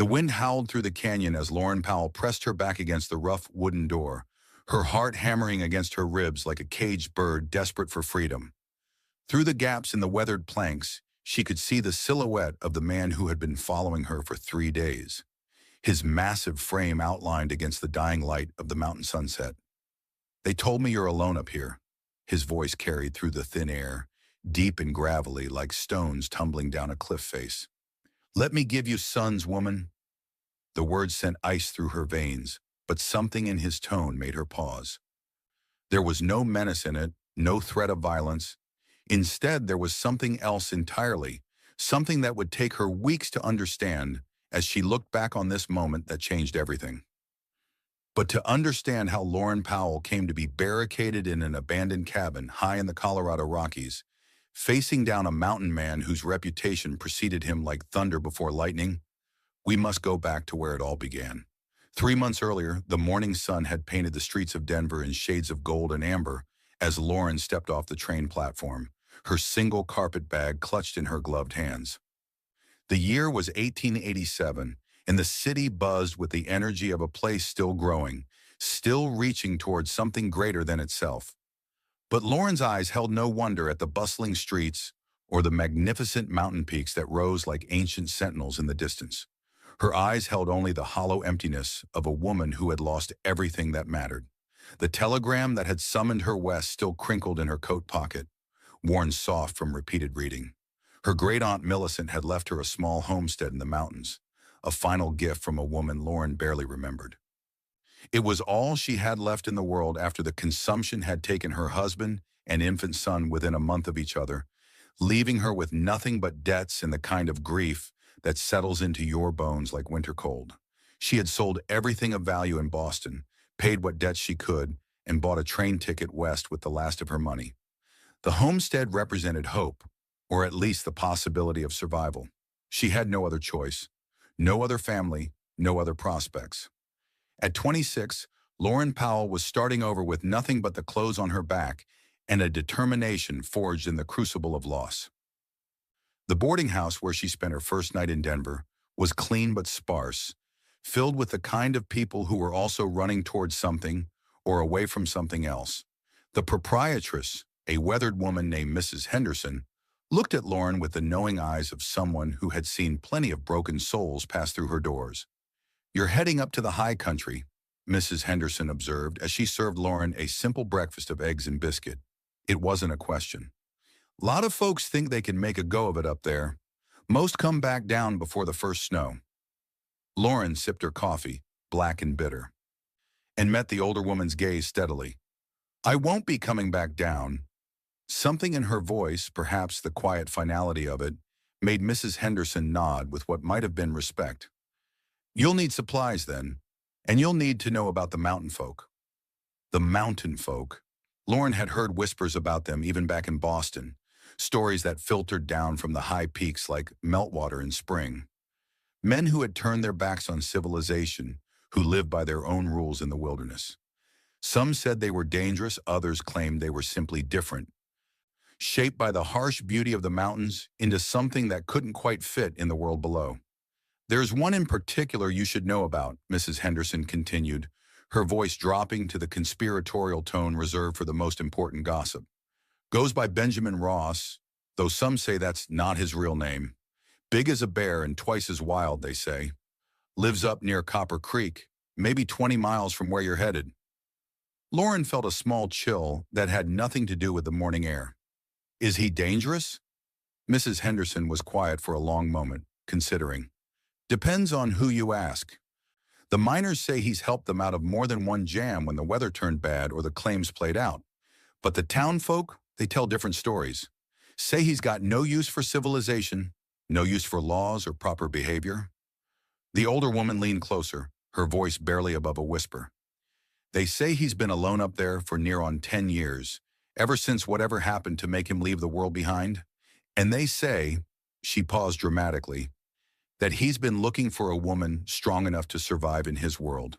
The wind howled through the canyon as Lauren Powell pressed her back against the rough wooden door, her heart hammering against her ribs like a caged bird desperate for freedom. Through the gaps in the weathered planks, she could see the silhouette of the man who had been following her for 3 days, his massive frame outlined against the dying light of the mountain sunset. "They told me you're alone up here." His voice carried through the thin air, deep and gravelly like stones tumbling down a cliff face. "Let me give you sons, woman." The words sent ice through her veins, but something in his tone made her pause. There was no menace in it, no threat of violence. Instead, there was something else entirely, something that would take her weeks to understand as she looked back on this moment that changed everything. But to understand how Lauren Powell came to be barricaded in an abandoned cabin high in the Colorado Rockies, facing down a mountain man whose reputation preceded him like thunder before lightning, we must go back to where it all began. 3 months earlier, the morning sun had painted the streets of Denver in shades of gold and amber as Lauren stepped off the train platform, her single carpet bag clutched in her gloved hands. The year was 1887, and the city buzzed with the energy of a place still growing, still reaching towards something greater than itself. But Lauren's eyes held no wonder at the bustling streets or the magnificent mountain peaks that rose like ancient sentinels in the distance. Her eyes held only the hollow emptiness of a woman who had lost everything that mattered. The telegram that had summoned her west still crinkled in her coat pocket, worn soft from repeated reading. Her great-aunt Millicent had left her a small homestead in the mountains, a final gift from a woman Lauren barely remembered. It was all she had left in the world after the consumption had taken her husband and infant son within a month of each other, leaving her with nothing but debts and the kind of grief that settles into your bones like winter cold. She had sold everything of value in Boston, paid what debts she could, and bought a train ticket west with the last of her money. The homestead represented hope, or at least the possibility of survival. She had no other choice, no other family, no other prospects. At 26, Lauren Powell was starting over with nothing but the clothes on her back and a determination forged in the crucible of loss. The boarding house where she spent her first night in Denver was clean but sparse, filled with the kind of people who were also running towards something or away from something else. The proprietress, a weathered woman named Mrs. Henderson, looked at Lauren with the knowing eyes of someone who had seen plenty of broken souls pass through her doors. "You're heading up to the high country," Mrs. Henderson observed as she served Lauren a simple breakfast of eggs and biscuit. It wasn't a question. "Lot of folks think they can make a go of it up there. Most come back down before the first snow." Lauren sipped her coffee, black and bitter, and met the older woman's gaze steadily. "I won't be coming back down." Something in her voice, perhaps the quiet finality of it, made Mrs. Henderson nod with what might have been respect. "You'll need supplies then, and you'll need to know about the mountain folk." The mountain folk. Lauren had heard whispers about them even back in Boston, stories that filtered down from the high peaks like meltwater in spring. Men who had turned their backs on civilization, who lived by their own rules in the wilderness. Some said they were dangerous, others claimed they were simply different, shaped by the harsh beauty of the mountains into something that couldn't quite fit in the world below. "There's one in particular you should know about," Mrs. Henderson continued, her voice dropping to the conspiratorial tone reserved for the most important gossip. "Goes by Benjamin Ross, though some say that's not his real name. Big as a bear and twice as wild, they say. Lives up near Copper Creek, maybe 20 miles from where you're headed." Lauren felt a small chill that had nothing to do with the morning air. "Is he dangerous?" Mrs. Henderson was quiet for a long moment, considering. "Depends on who you ask. The miners say he's helped them out of more than one jam when the weather turned bad or the claims played out. But the town folk, they tell different stories. Say he's got no use for civilization, no use for laws or proper behavior." The older woman leaned closer, her voice barely above a whisper. "They say he's been alone up there for near on 10 years, ever since whatever happened to make him leave the world behind. And they say," she paused dramatically, "that he's been looking for a woman strong enough to survive in his world."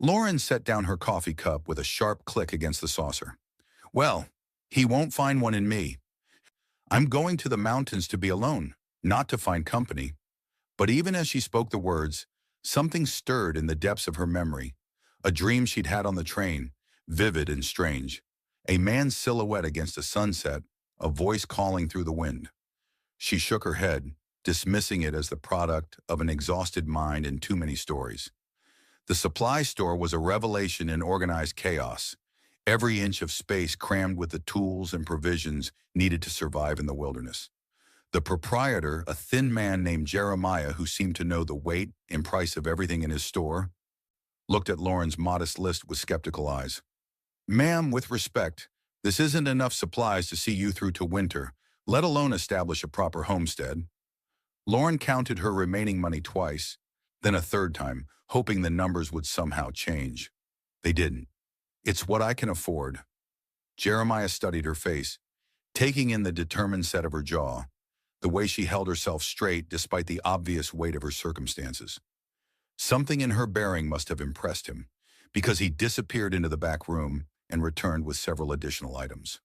Lauren set down her coffee cup with a sharp click against the saucer. "Well, he won't find one in me. I'm going to the mountains to be alone, not to find company. But even as she spoke the words, something stirred in the depths of her memory. A dream she'd had on the train, vivid and strange. A man's silhouette against a sunset, a voice calling through the wind. She shook her head, dismissing it as the product of an exhausted mind and too many stories. The supply store was a revelation in organized chaos, every inch of space crammed with the tools and provisions needed to survive in the wilderness. The proprietor, a thin man named Jeremiah who seemed to know the weight and price of everything in his store, looked at Lauren's modest list with skeptical eyes. "Ma'am, with respect, this isn't enough supplies to see you through to winter, let alone establish a proper homestead." Lauren counted her remaining money twice, then a third time, hoping the numbers would somehow change. They didn't. "It's what I can afford." Jeremiah studied her face, taking in the determined set of her jaw, the way she held herself straight despite the obvious weight of her circumstances. Something in her bearing must have impressed him, because he disappeared into the back room and returned with several additional items.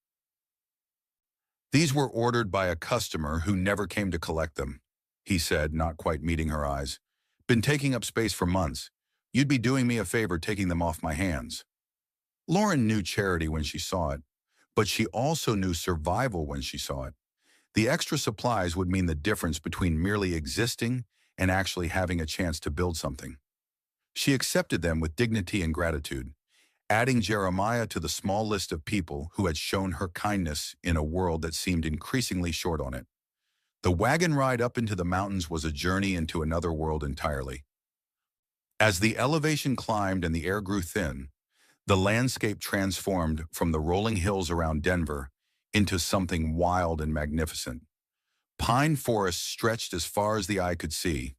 "These were ordered by a customer who never came to collect them," he said, not quite meeting her eyes. "Been taking up space for months. You'd be doing me a favor taking them off my hands." Lauren knew charity when she saw it, but she also knew survival when she saw it. The extra supplies would mean the difference between merely existing and actually having a chance to build something. She accepted them with dignity and gratitude, adding Jeremiah to the small list of people who had shown her kindness in a world that seemed increasingly short on it. The wagon ride up into the mountains was a journey into another world entirely. As the elevation climbed and the air grew thin, the landscape transformed from the rolling hills around Denver into something wild and magnificent. Pine forests stretched as far as the eye could see,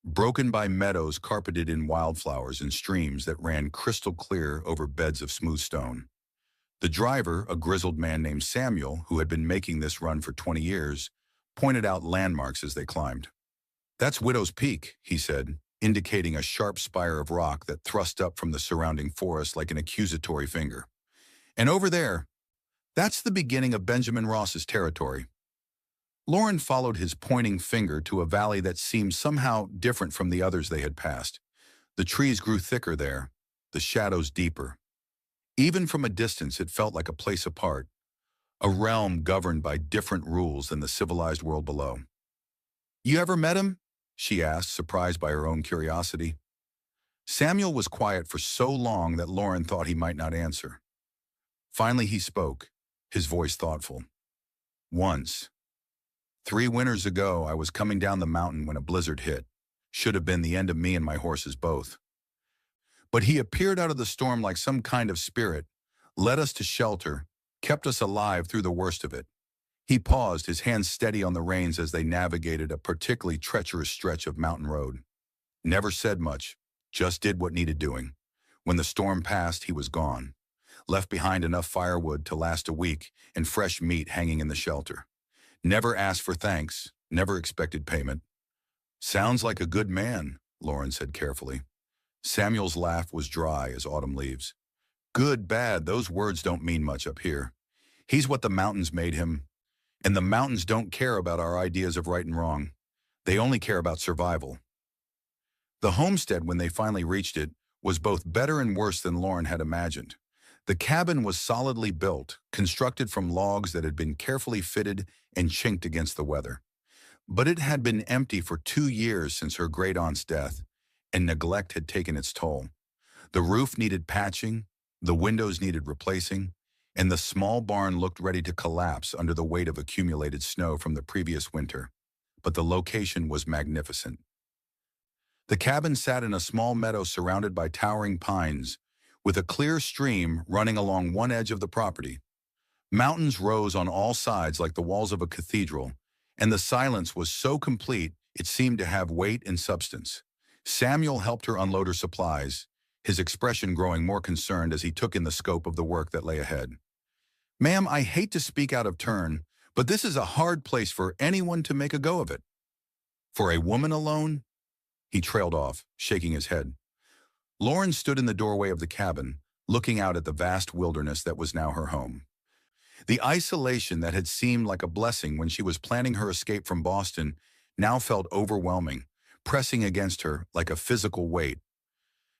broken by meadows carpeted in wildflowers and streams that ran crystal clear over beds of smooth stone. The driver, a grizzled man named Samuel, who had been making this run for 20 years, pointed out landmarks as they climbed. "That's Widow's Peak," he said, indicating a sharp spire of rock that thrust up from the surrounding forest like an accusatory finger. "And over there, that's the beginning of Benjamin Ross's territory." Lauren followed his pointing finger to a valley that seemed somehow different from the others they had passed. The trees grew thicker there, the shadows deeper. Even from a distance, it felt like a place apart, a realm governed by different rules than the civilized world below. "You ever met him?" she asked, surprised by her own curiosity. Samuel was quiet for so long that Lauren thought he might not answer. Finally he spoke, his voice thoughtful. "Once. 3 winters ago, I was coming down the mountain when a blizzard hit. Should have been the end of me and my horses both. But he appeared out of the storm like some kind of spirit, led us to shelter, kept us alive through the worst of it." He paused, his hands steady on the reins as they navigated a particularly treacherous stretch of mountain road. Never said much, just did what needed doing. When the storm passed, he was gone. Left behind enough firewood to last a week and fresh meat hanging in the shelter. Never asked for thanks, never expected payment. "Sounds like a good man," Lauren said carefully. Samuel's laugh was dry as autumn leaves. "Good, bad, those words don't mean much up here. He's what the mountains made him. And the mountains don't care about our ideas of right and wrong. They only care about survival." The homestead, when they finally reached it, was both better and worse than Lauren had imagined. The cabin was solidly built, constructed from logs that had been carefully fitted and chinked against the weather. But it had been empty for 2 years since her great-aunt's death, and neglect had taken its toll. The roof needed patching, the windows needed replacing, and the small barn looked ready to collapse under the weight of accumulated snow from the previous winter. But the location was magnificent. The cabin sat in a small meadow surrounded by towering pines, with a clear stream running along one edge of the property. Mountains rose on all sides like the walls of a cathedral, and the silence was so complete it seemed to have weight and substance. Samuel helped her unload her supplies, his expression growing more concerned as he took in the scope of the work that lay ahead. "Ma'am, I hate to speak out of turn, but this is a hard place for anyone to make a go of it." "For a woman alone?" He trailed off, shaking his head. Lauren stood in the doorway of the cabin, looking out at the vast wilderness that was now her home. The isolation that had seemed like a blessing when she was planning her escape from Boston now felt overwhelming, pressing against her like a physical weight.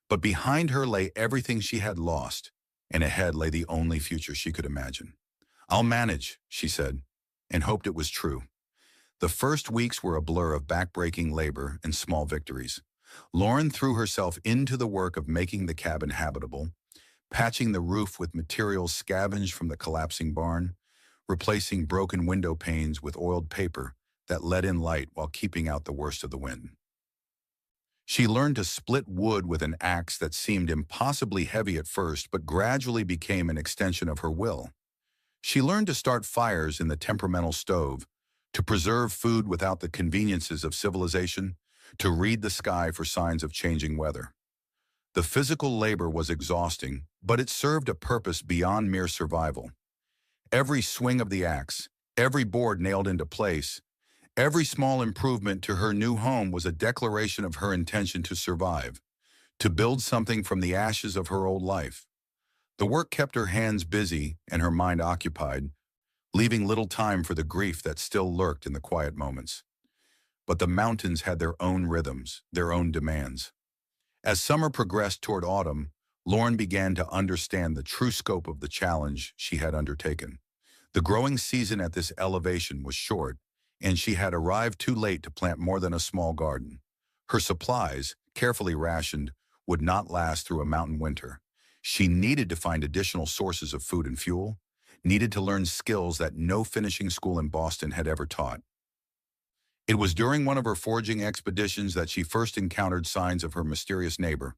But behind her lay everything she had lost, and ahead lay the only future she could imagine. "I'll manage," she said, and hoped it was true. The first weeks were a blur of backbreaking labor and small victories. Lauren threw herself into the work of making the cabin habitable, patching the roof with materials scavenged from the collapsing barn, replacing broken window panes with oiled paper that let in light while keeping out the worst of the wind. She learned to split wood with an axe that seemed impossibly heavy at first but gradually became an extension of her will. She learned to start fires in the temperamental stove, to preserve food without the conveniences of civilization, to read the sky for signs of changing weather. The physical labor was exhausting, but it served a purpose beyond mere survival. Every swing of the axe, every board nailed into place, every small improvement to her new home was a declaration of her intention to survive, to build something from the ashes of her old life. The work kept her hands busy and her mind occupied, leaving little time for the grief that still lurked in the quiet moments. But the mountains had their own rhythms, their own demands. As summer progressed toward autumn, Lauren began to understand the true scope of the challenge she had undertaken. The growing season at this elevation was short, and she had arrived too late to plant more than a small garden. Her supplies, carefully rationed, would not last through a mountain winter. She needed to find additional sources of food and fuel, needed to learn skills that no finishing school in Boston had ever taught. It was during one of her foraging expeditions that she first encountered signs of her mysterious neighbor.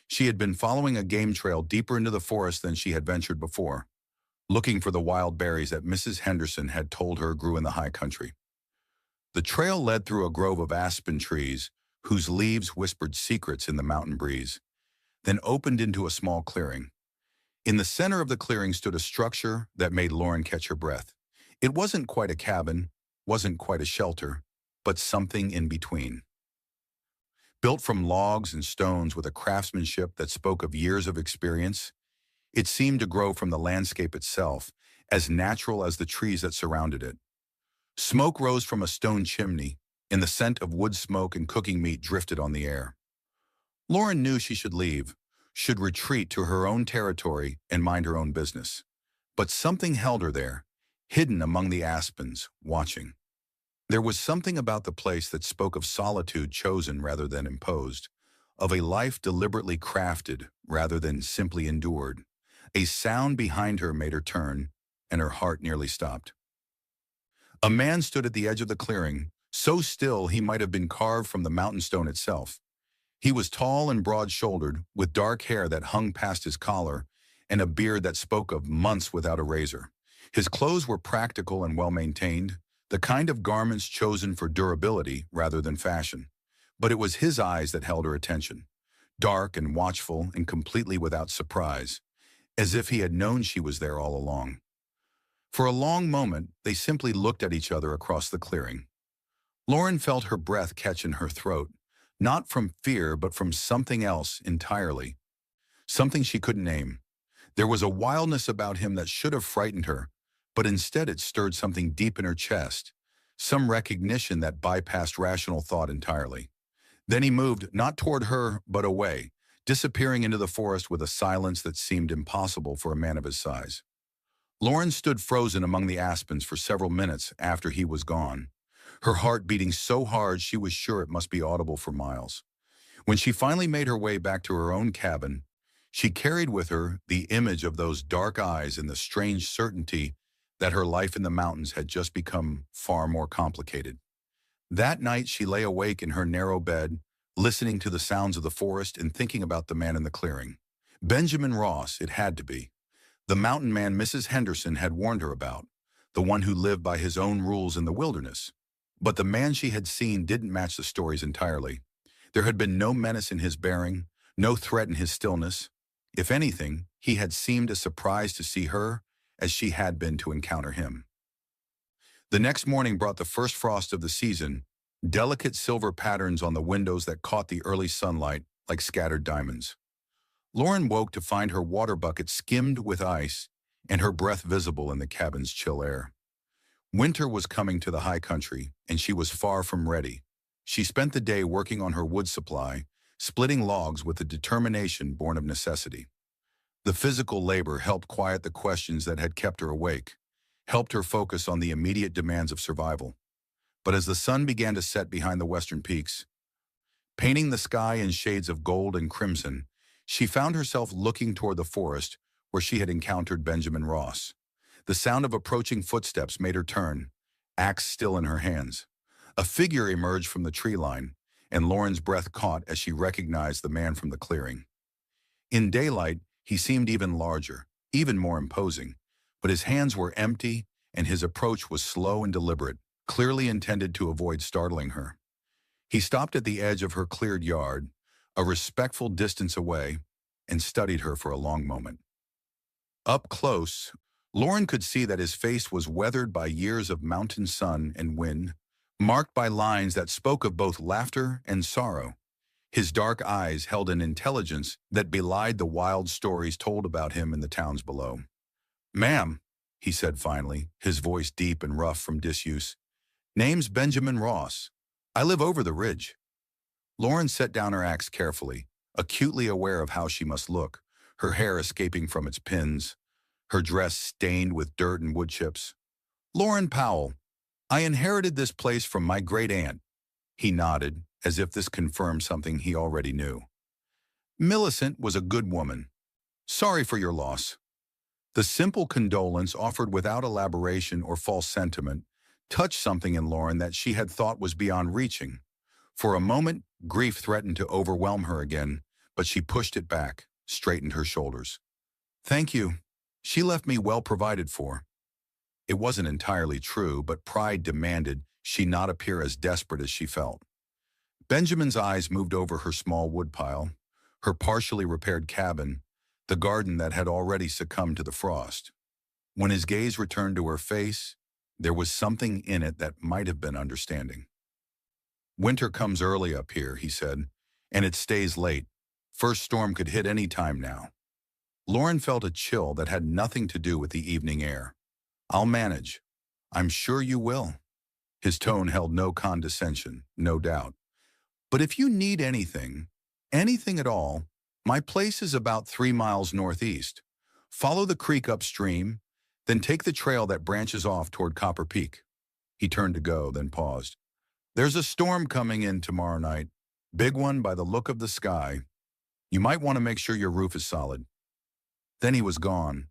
She had been following a game trail deeper into the forest than she had ventured before, looking for the wild berries that Mrs. Henderson had told her grew in the high country. The trail led through a grove of aspen trees, whose leaves whispered secrets in the mountain breeze, then opened into a small clearing. In the center of the clearing stood a structure that made Lauren catch her breath. It wasn't quite a cabin, wasn't quite a shelter, but something in between. Built from logs and stones with a craftsmanship that spoke of years of experience, it seemed to grow from the landscape itself, as natural as the trees that surrounded it. Smoke rose from a stone chimney, and the scent of wood smoke and cooking meat drifted on the air. Lauren knew she should leave, should retreat to her own territory and mind her own business. But something held her there, hidden among the aspens, watching. There was something about the place that spoke of solitude chosen rather than imposed, of a life deliberately crafted rather than simply endured. A sound behind her made her turn, and her heart nearly stopped. A man stood at the edge of the clearing, so still he might have been carved from the mountain stone itself. He was tall and broad-shouldered, with dark hair that hung past his collar, and a beard that spoke of months without a razor. His clothes were practical and well-maintained, the kind of garments chosen for durability rather than fashion. But it was his eyes that held her attention, dark and watchful and completely without surprise, as if he had known she was there all along. For a long moment, they simply looked at each other across the clearing. Lauren felt her breath catch in her throat, not from fear but from something else entirely, something she couldn't name. There was a wildness about him that should have frightened her, but instead it stirred something deep in her chest, some recognition that bypassed rational thought entirely. Then he moved, not toward her, but away, disappearing into the forest with a silence that seemed impossible for a man of his size. Lauren stood frozen among the aspens for several minutes after he was gone, her heart beating so hard she was sure it must be audible for miles. When she finally made her way back to her own cabin, she carried with her the image of those dark eyes and the strange certainty that her life in the mountains had just become far more complicated. That night she lay awake in her narrow bed, listening to the sounds of the forest and thinking about the man in the clearing. Benjamin Ross, it had to be. The mountain man Mrs. Henderson had warned her about, the one who lived by his own rules in the wilderness. But the man she had seen didn't match the stories entirely. There had been no menace in his bearing, no threat in his stillness. If anything, he had seemed as surprised to see her as she had been to encounter him. The next morning brought the first frost of the season, delicate silver patterns on the windows that caught the early sunlight like scattered diamonds. Lauren woke to find her water bucket skimmed with ice and her breath visible in the cabin's chill air. Winter was coming to the high country, and she was far from ready. She spent the day working on her wood supply, splitting logs with a determination born of necessity. The physical labor helped quiet the questions that had kept her awake, helped her focus on the immediate demands of survival. But as the sun began to set behind the western peaks, painting the sky in shades of gold and crimson, she found herself looking toward the forest where she had encountered Benjamin Ross. The sound of approaching footsteps made her turn, axe still in her hands. A figure emerged from the tree line, and Lauren's breath caught as she recognized the man from the clearing. In daylight, he seemed even larger, even more imposing, but his hands were empty and his approach was slow and deliberate, clearly intended to avoid startling her. He stopped at the edge of her cleared yard, a respectful distance away, and studied her for a long moment. Up close, Lauren could see that his face was weathered by years of mountain sun and wind, marked by lines that spoke of both laughter and sorrow. His dark eyes held an intelligence that belied the wild stories told about him in the towns below. "Ma'am," he said finally, his voice deep and rough from disuse, "name's Benjamin Ross. I live over the ridge." Lauren set down her axe carefully, acutely aware of how she must look, her hair escaping from its pins, her dress stained with dirt and wood chips. "Lauren Powell. I inherited this place from my great-aunt." He nodded, as if this confirmed something he already knew. "Millicent was a good woman. Sorry for your loss." The simple condolence offered without elaboration or false sentiment touched something in Lauren that she had thought was beyond reaching. For a moment, grief threatened to overwhelm her again, but she pushed it back, straightened her shoulders. "Thank you. She left me well provided for." It wasn't entirely true, but pride demanded she not appear as desperate as she felt. Benjamin's eyes moved over her small woodpile, her partially repaired cabin, the garden that had already succumbed to the frost. When his gaze returned to her face, there was something in it that might have been understanding. "Winter comes early up here," he said, "and it stays late. First storm could hit any time now." Lauren felt a chill that had nothing to do with the evening air. "I'll manage." "I'm sure you will." His tone held no condescension, no doubt. "But if you need anything, anything at all, my place is about 3 miles northeast. Follow the creek upstream, then take the trail that branches off toward Copper Peak." He turned to go, then paused. "There's a storm coming in tomorrow night. Big one by the look of the sky. You might want to make sure your roof is solid." Then he was gone,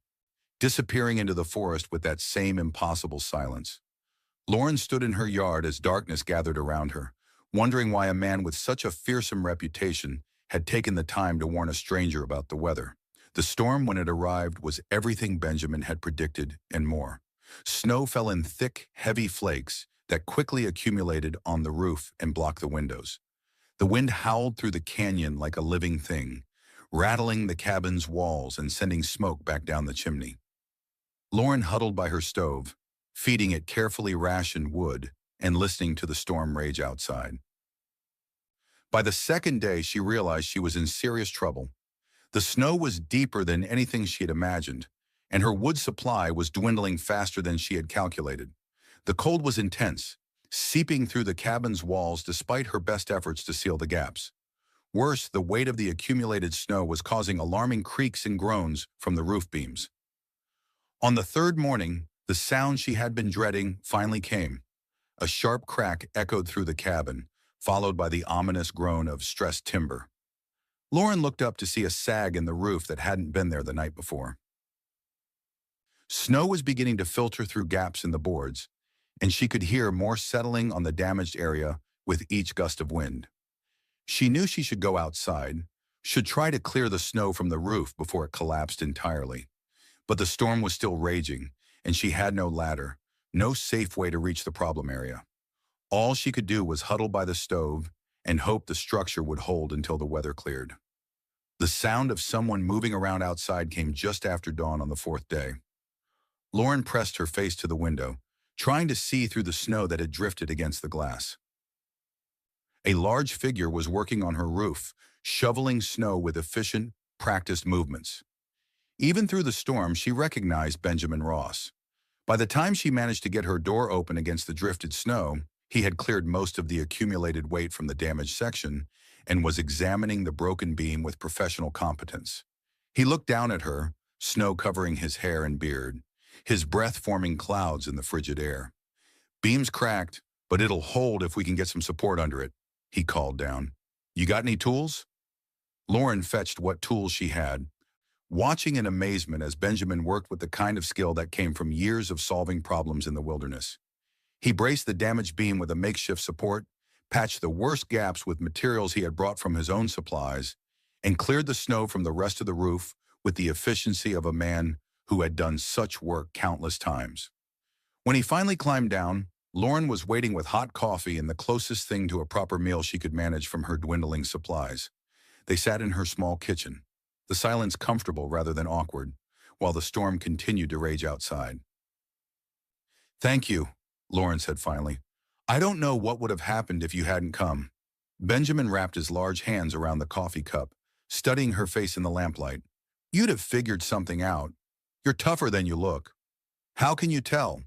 disappearing into the forest with that same impossible silence. Lauren stood in her yard as darkness gathered around her, wondering why a man with such a fearsome reputation had taken the time to warn a stranger about the weather. The storm, when it arrived, was everything Benjamin had predicted and more. Snow fell in thick, heavy flakes that quickly accumulated on the roof and blocked the windows. The wind howled through the canyon like a living thing, rattling the cabin's walls and sending smoke back down the chimney. Lauren huddled by her stove, feeding it carefully rationed wood and listening to the storm rage outside. By the second day, she realized she was in serious trouble. The snow was deeper than anything she had imagined, and her wood supply was dwindling faster than she had calculated. The cold was intense, seeping through the cabin's walls despite her best efforts to seal the gaps. Worse, the weight of the accumulated snow was causing alarming creaks and groans from the roof beams. On the third morning, the sound she had been dreading finally came. A sharp crack echoed through the cabin, followed by the ominous groan of stressed timber. Lauren looked up to see a sag in the roof that hadn't been there the night before. Snow was beginning to filter through gaps in the boards, and she could hear more settling on the damaged area with each gust of wind. She knew she should go outside, should try to clear the snow from the roof before it collapsed entirely. But the storm was still raging, and she had no ladder, no safe way to reach the problem area. All she could do was huddle by the stove and hope the structure would hold until the weather cleared. The sound of someone moving around outside came just after dawn on the fourth day. Lauren pressed her face to the window, trying to see through the snow that had drifted against the glass. A large figure was working on her roof, shoveling snow with efficient, practiced movements. Even through the storm, she recognized Benjamin Ross. By the time she managed to get her door open against the drifted snow, He had cleared most of the accumulated weight from the damaged section and was examining the broken beam with professional competence. He looked down at her, snow covering his hair and beard, his breath forming clouds in the frigid air. "Beam's cracked, but it'll hold if we can get some support under it," he called down. "You got any tools?" Lauren fetched what tools she had, watching in amazement as Benjamin worked with the kind of skill that came from years of solving problems in the wilderness. He braced the damaged beam with a makeshift support, patched the worst gaps with materials he had brought from his own supplies, and cleared the snow from the rest of the roof with the efficiency of a man who had done such work countless times. When he finally climbed down, Lauren was waiting with hot coffee and the closest thing to a proper meal she could manage from her dwindling supplies. They sat in her small kitchen, the silence comfortable rather than awkward, while the storm continued to rage outside. "Thank you," Lauren said finally. "I don't know what would have happened if you hadn't come." Benjamin wrapped his large hands around the coffee cup, studying her face in the lamplight. "You'd have figured something out. You're tougher than you look." "How can you tell?"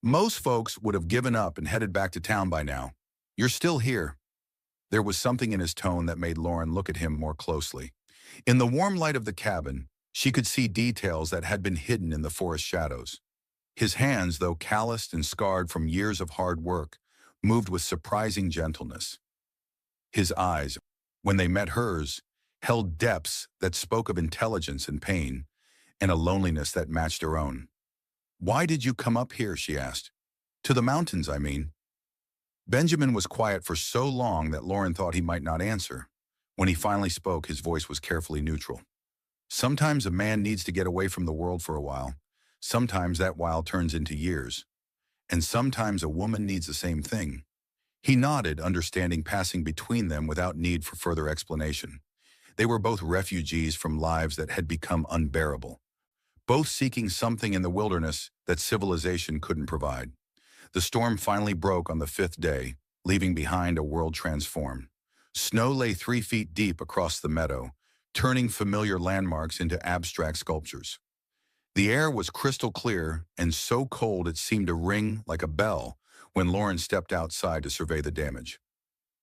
"Most folks would have given up and headed back to town by now. You're still here." There was something in his tone that made Lauren look at him more closely. In the warm light of the cabin, she could see details that had been hidden in the forest shadows. His hands, though calloused and scarred from years of hard work, moved with surprising gentleness. His eyes, when they met hers, held depths that spoke of intelligence and pain, and a loneliness that matched her own. "Why did you come up here?" she asked. "To the mountains, I mean." Benjamin was quiet for so long that Lauren thought he might not answer. When he finally spoke, his voice was carefully neutral. "Sometimes a man needs to get away from the world for a while. Sometimes that while turns into years. And sometimes a woman needs the same thing." He nodded, understanding passing between them without need for further explanation. They were both refugees from lives that had become unbearable, both seeking something in the wilderness that civilization couldn't provide. The storm finally broke on the 5th day, leaving behind a world transformed. Snow lay 3 feet deep across the meadow, turning familiar landmarks into abstract sculptures. The air was crystal clear and so cold it seemed to ring like a bell when Lauren stepped outside to survey the damage.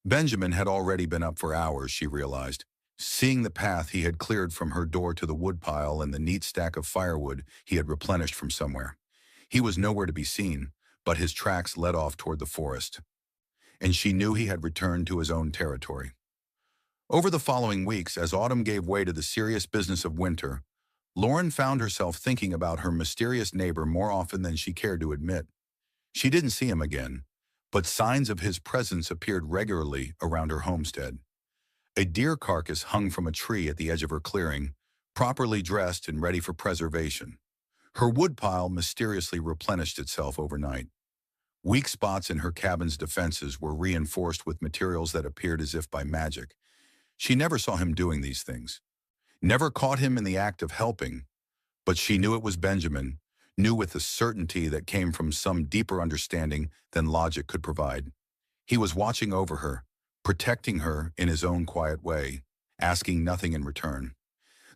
Benjamin had already been up for hours, she realized, seeing the path he had cleared from her door to the woodpile and the neat stack of firewood he had replenished from somewhere. He was nowhere to be seen, but his tracks led off toward the forest, and she knew he had returned to his own territory. Over the following weeks, as autumn gave way to the serious business of winter, Lauren found herself thinking about her mysterious neighbor more often than she cared to admit. She didn't see him again, but signs of his presence appeared regularly around her homestead. A deer carcass hung from a tree at the edge of her clearing, properly dressed and ready for preservation. Her woodpile mysteriously replenished itself overnight. Weak spots in her cabin's defenses were reinforced with materials that appeared as if by magic. She never saw him doing these things, never caught him in the act of helping, but she knew it was Benjamin, knew with the certainty that came from some deeper understanding than logic could provide. He was watching over her, protecting her in his own quiet way, asking nothing in return.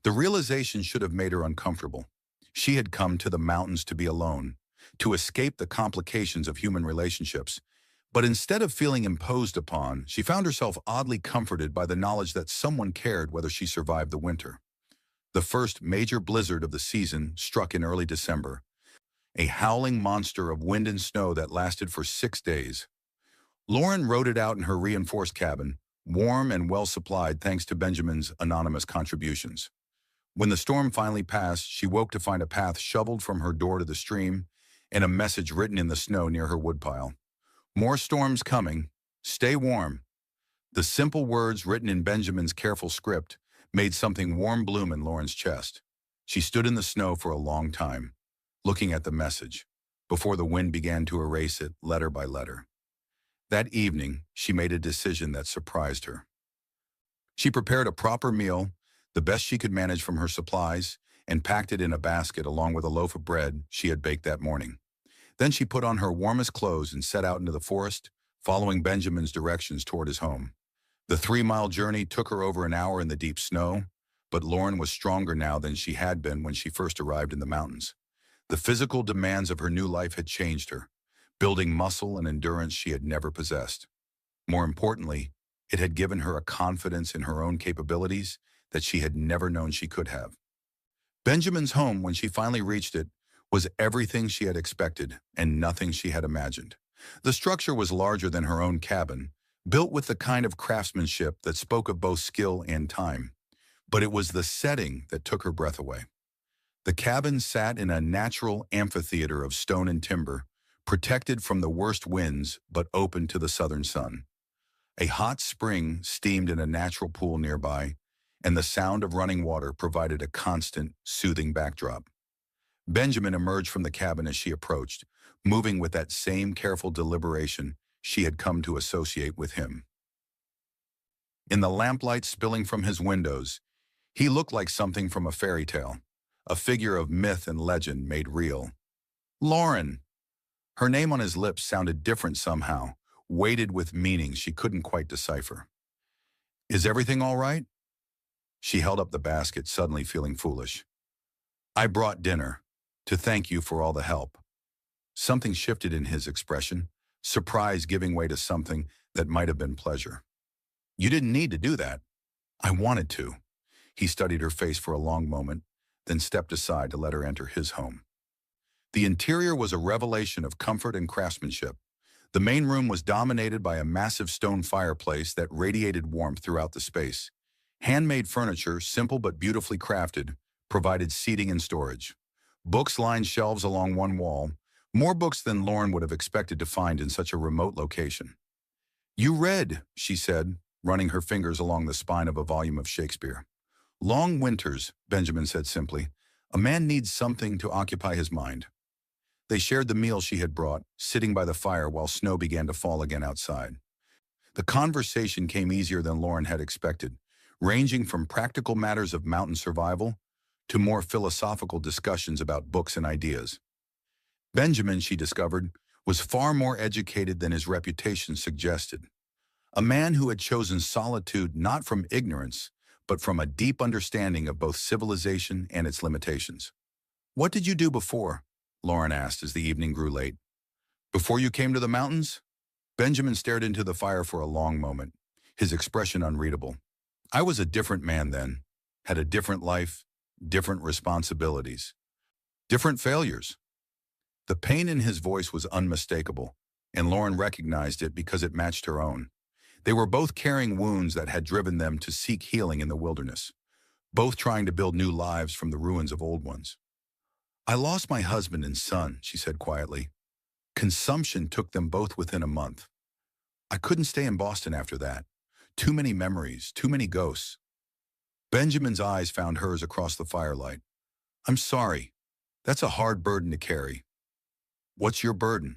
The realization should have made her uncomfortable. She had come to the mountains to be alone, to escape the complications of human relationships. But instead of feeling imposed upon, she found herself oddly comforted by the knowledge that someone cared whether she survived the winter. The first major blizzard of the season struck in early December, a howling monster of wind and snow that lasted for 6 days. Lauren rode it out in her reinforced cabin, warm and well-supplied thanks to Benjamin's anonymous contributions. When the storm finally passed, she woke to find a path shoveled from her door to the stream and a message written in the snow near her woodpile. "More storms coming. Stay warm." The simple words written in Benjamin's careful script made something warm bloom in Lauren's chest. She stood in the snow for a long time, looking at the message, before the wind began to erase it letter by letter. That evening, she made a decision that surprised her. She prepared a proper meal, the best she could manage from her supplies, and packed it in a basket along with a loaf of bread she had baked that morning. Then she put on her warmest clothes and set out into the forest, following Benjamin's directions toward his home. The 3-mile journey took her over an hour in the deep snow, but Lauren was stronger now than she had been when she first arrived in the mountains. The physical demands of her new life had changed her, building muscle and endurance she had never possessed. More importantly, it had given her a confidence in her own capabilities that she had never known she could have. Benjamin's home, when she finally reached it, was everything she had expected and nothing she had imagined. The structure was larger than her own cabin, built with the kind of craftsmanship that spoke of both skill and time. But it was the setting that took her breath away. The cabin sat in a natural amphitheater of stone and timber, protected from the worst winds but open to the southern sun. A hot spring steamed in a natural pool nearby, and the sound of running water provided a constant, soothing backdrop. Benjamin emerged from the cabin as she approached, moving with that same careful deliberation she had come to associate with him. In the lamplight spilling from his windows, he looked like something from a fairy tale, a figure of myth and legend made real. Lauren! Her name on his lips sounded different somehow, weighted with meaning she couldn't quite decipher. Is everything all right? She held up the basket, suddenly feeling foolish. I brought dinner, to thank you for all the help. Something shifted in his expression, surprise giving way to something that might have been pleasure. You didn't need to do that. I wanted to. He studied her face for a long moment, then stepped aside to let her enter his home. The interior was a revelation of comfort and craftsmanship. The main room was dominated by a massive stone fireplace that radiated warmth throughout the space. Handmade furniture, simple but beautifully crafted, provided seating and storage. Books lined shelves along one wall, more books than Lauren would have expected to find in such a remote location. You read, she said, running her fingers along the spine of a volume of Shakespeare. Long winters, Benjamin said simply. A man needs something to occupy his mind. They shared the meal she had brought, sitting by the fire while snow began to fall again outside. The conversation came easier than Lauren had expected, ranging from practical matters of mountain survival to more philosophical discussions about books and ideas. Benjamin, she discovered, was far more educated than his reputation suggested. A man who had chosen solitude not from ignorance, but from a deep understanding of both civilization and its limitations. What did you do before? Lauren asked as the evening grew late. Before you came to the mountains? Benjamin stared into the fire for a long moment, his expression unreadable. I was a different man then, had a different life, different responsibilities, different failures. The pain in his voice was unmistakable, and Lauren recognized it because it matched her own. They were both carrying wounds that had driven them to seek healing in the wilderness, both trying to build new lives from the ruins of old ones. I lost my husband and son, she said quietly. Consumption took them both within a month. I couldn't stay in Boston after that. Too many memories, too many ghosts. Benjamin's eyes found hers across the firelight. I'm sorry. That's a hard burden to carry. What's your burden?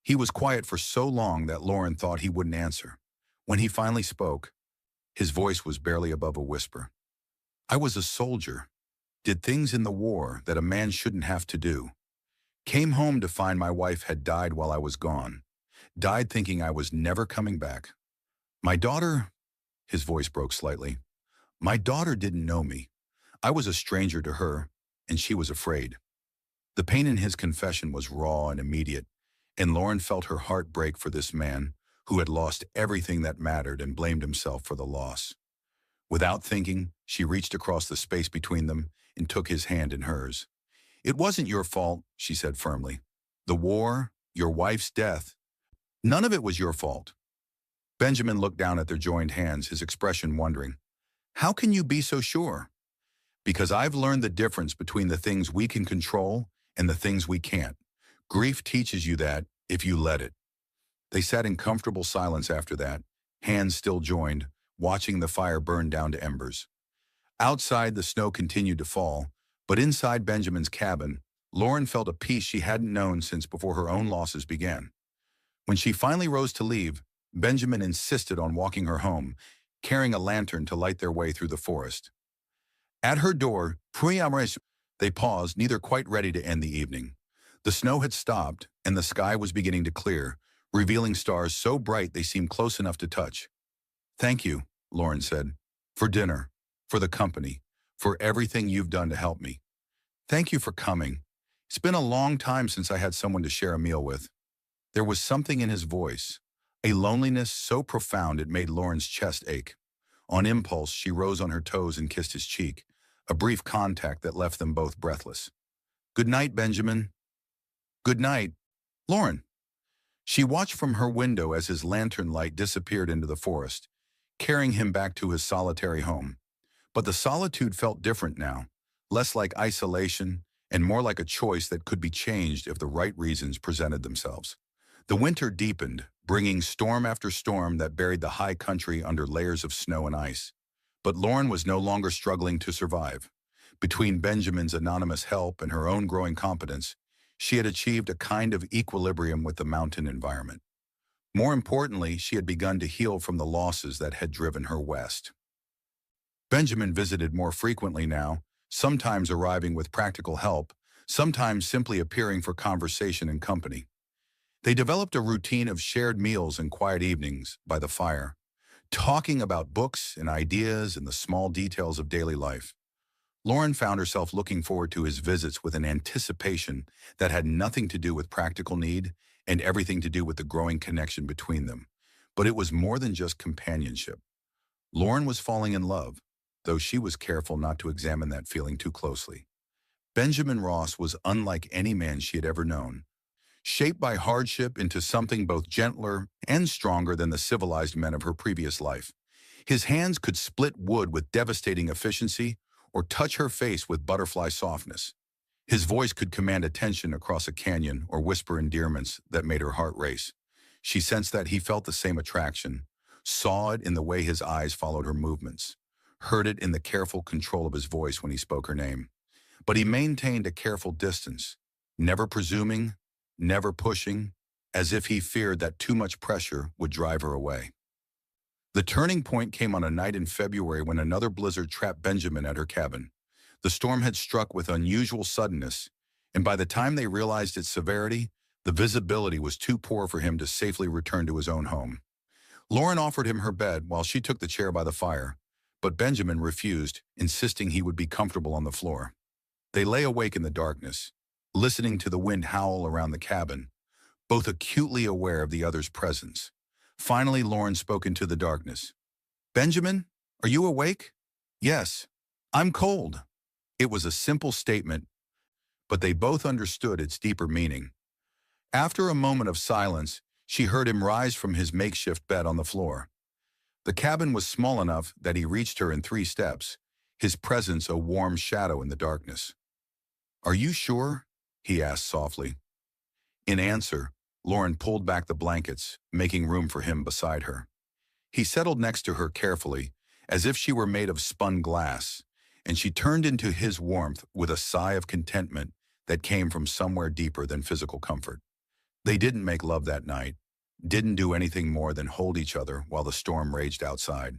He was quiet for so long that Lauren thought he wouldn't answer. When he finally spoke, his voice was barely above a whisper. I was a soldier, did things in the war that a man shouldn't have to do. Came home to find my wife had died while I was gone. Died thinking I was never coming back. My daughter, his voice broke slightly. My daughter didn't know me. I was a stranger to her, and she was afraid. The pain in his confession was raw and immediate, and Lauren felt her heart break for this man who had lost everything that mattered and blamed himself for the loss. Without thinking, she reached across the space between them and took his hand in hers. It wasn't your fault, she said firmly. The war, your wife's death, none of it was your fault. Benjamin looked down at their joined hands, his expression wondering. How can you be so sure? Because I've learned the difference between the things we can control and the things we can't. Grief teaches you that if you let it. They sat in comfortable silence after that, hands still joined, watching the fire burn down to embers. Outside, the snow continued to fall, but inside Benjamin's cabin, Lauren felt a peace she hadn't known since before her own losses began. When she finally rose to leave, Benjamin insisted on walking her home, carrying a lantern to light their way through the forest. At her door, they paused, neither quite ready to end the evening. The snow had stopped, and the sky was beginning to clear, revealing stars so bright they seemed close enough to touch. Thank you, Lauren said, for dinner, for the company, for everything you've done to help me. Thank you for coming. It's been a long time since I had someone to share a meal with. There was something in his voice, a loneliness so profound it made Lauren's chest ache. On impulse, she rose on her toes and kissed his cheek, a brief contact that left them both breathless. "Good night, Benjamin." "Good night, Lauren." She watched from her window as his lantern light disappeared into the forest, carrying him back to his solitary home. But the solitude felt different now, less like isolation and more like a choice that could be changed if the right reasons presented themselves. The winter deepened, bringing storm after storm that buried the high country under layers of snow and ice. But Lauren was no longer struggling to survive. Between Benjamin's anonymous help and her own growing competence, she had achieved a kind of equilibrium with the mountain environment. More importantly, she had begun to heal from the losses that had driven her west. Benjamin visited more frequently now, sometimes arriving with practical help, sometimes simply appearing for conversation and company. They developed a routine of shared meals and quiet evenings by the fire, talking about books and ideas and the small details of daily life. Lauren found herself looking forward to his visits with an anticipation that had nothing to do with practical need and everything to do with the growing connection between them. But it was more than just companionship. Lauren was falling in love, though she was careful not to examine that feeling too closely. Benjamin Ross was unlike any man she had ever known, shaped by hardship into something both gentler and stronger than the civilized men of her previous life. His hands could split wood with devastating efficiency or touch her face with butterfly softness. His voice could command attention across a canyon or whisper endearments that made her heart race. She sensed that he felt the same attraction, saw it in the way his eyes followed her movements, heard it in the careful control of his voice when he spoke her name. But he maintained a careful distance, never presuming, never pushing, as if he feared that too much pressure would drive her away. The turning point came on a night in February when another blizzard trapped Benjamin at her cabin. The storm had struck with unusual suddenness, and by the time they realized its severity, the visibility was too poor for him to safely return to his own home. Lauren offered him her bed while she took the chair by the fire, but Benjamin refused, insisting he would be comfortable on the floor. They lay awake in the darkness, listening to the wind howl around the cabin, both acutely aware of the other's presence. Finally, Lauren spoke into the darkness. "Benjamin, are you awake?" "Yes. I'm cold." It was a simple statement, but they both understood its deeper meaning. After a moment of silence, she heard him rise from his makeshift bed on the floor. The cabin was small enough that he reached her in 3 steps, his presence a warm shadow in the darkness. "Are you sure?" he asked softly. In answer, Lauren pulled back the blankets, making room for him beside her. He settled next to her carefully, as if she were made of spun glass, and she turned into his warmth with a sigh of contentment that came from somewhere deeper than physical comfort. They didn't make love that night, didn't do anything more than hold each other while the storm raged outside.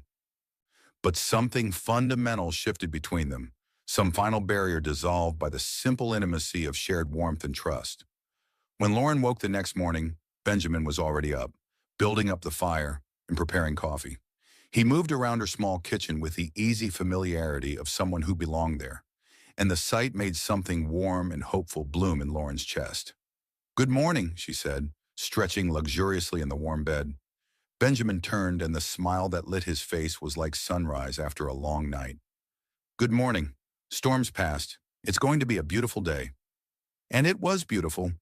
But something fundamental shifted between them, some final barrier dissolved by the simple intimacy of shared warmth and trust. When Lauren woke the next morning, Benjamin was already up, building up the fire and preparing coffee. He moved around her small kitchen with the easy familiarity of someone who belonged there, and the sight made something warm and hopeful bloom in Lauren's chest. "Good morning," she said, stretching luxuriously in the warm bed. Benjamin turned, and the smile that lit his face was like sunrise after a long night. "Good morning. Storm's past. It's going to be a beautiful day." And it was beautiful.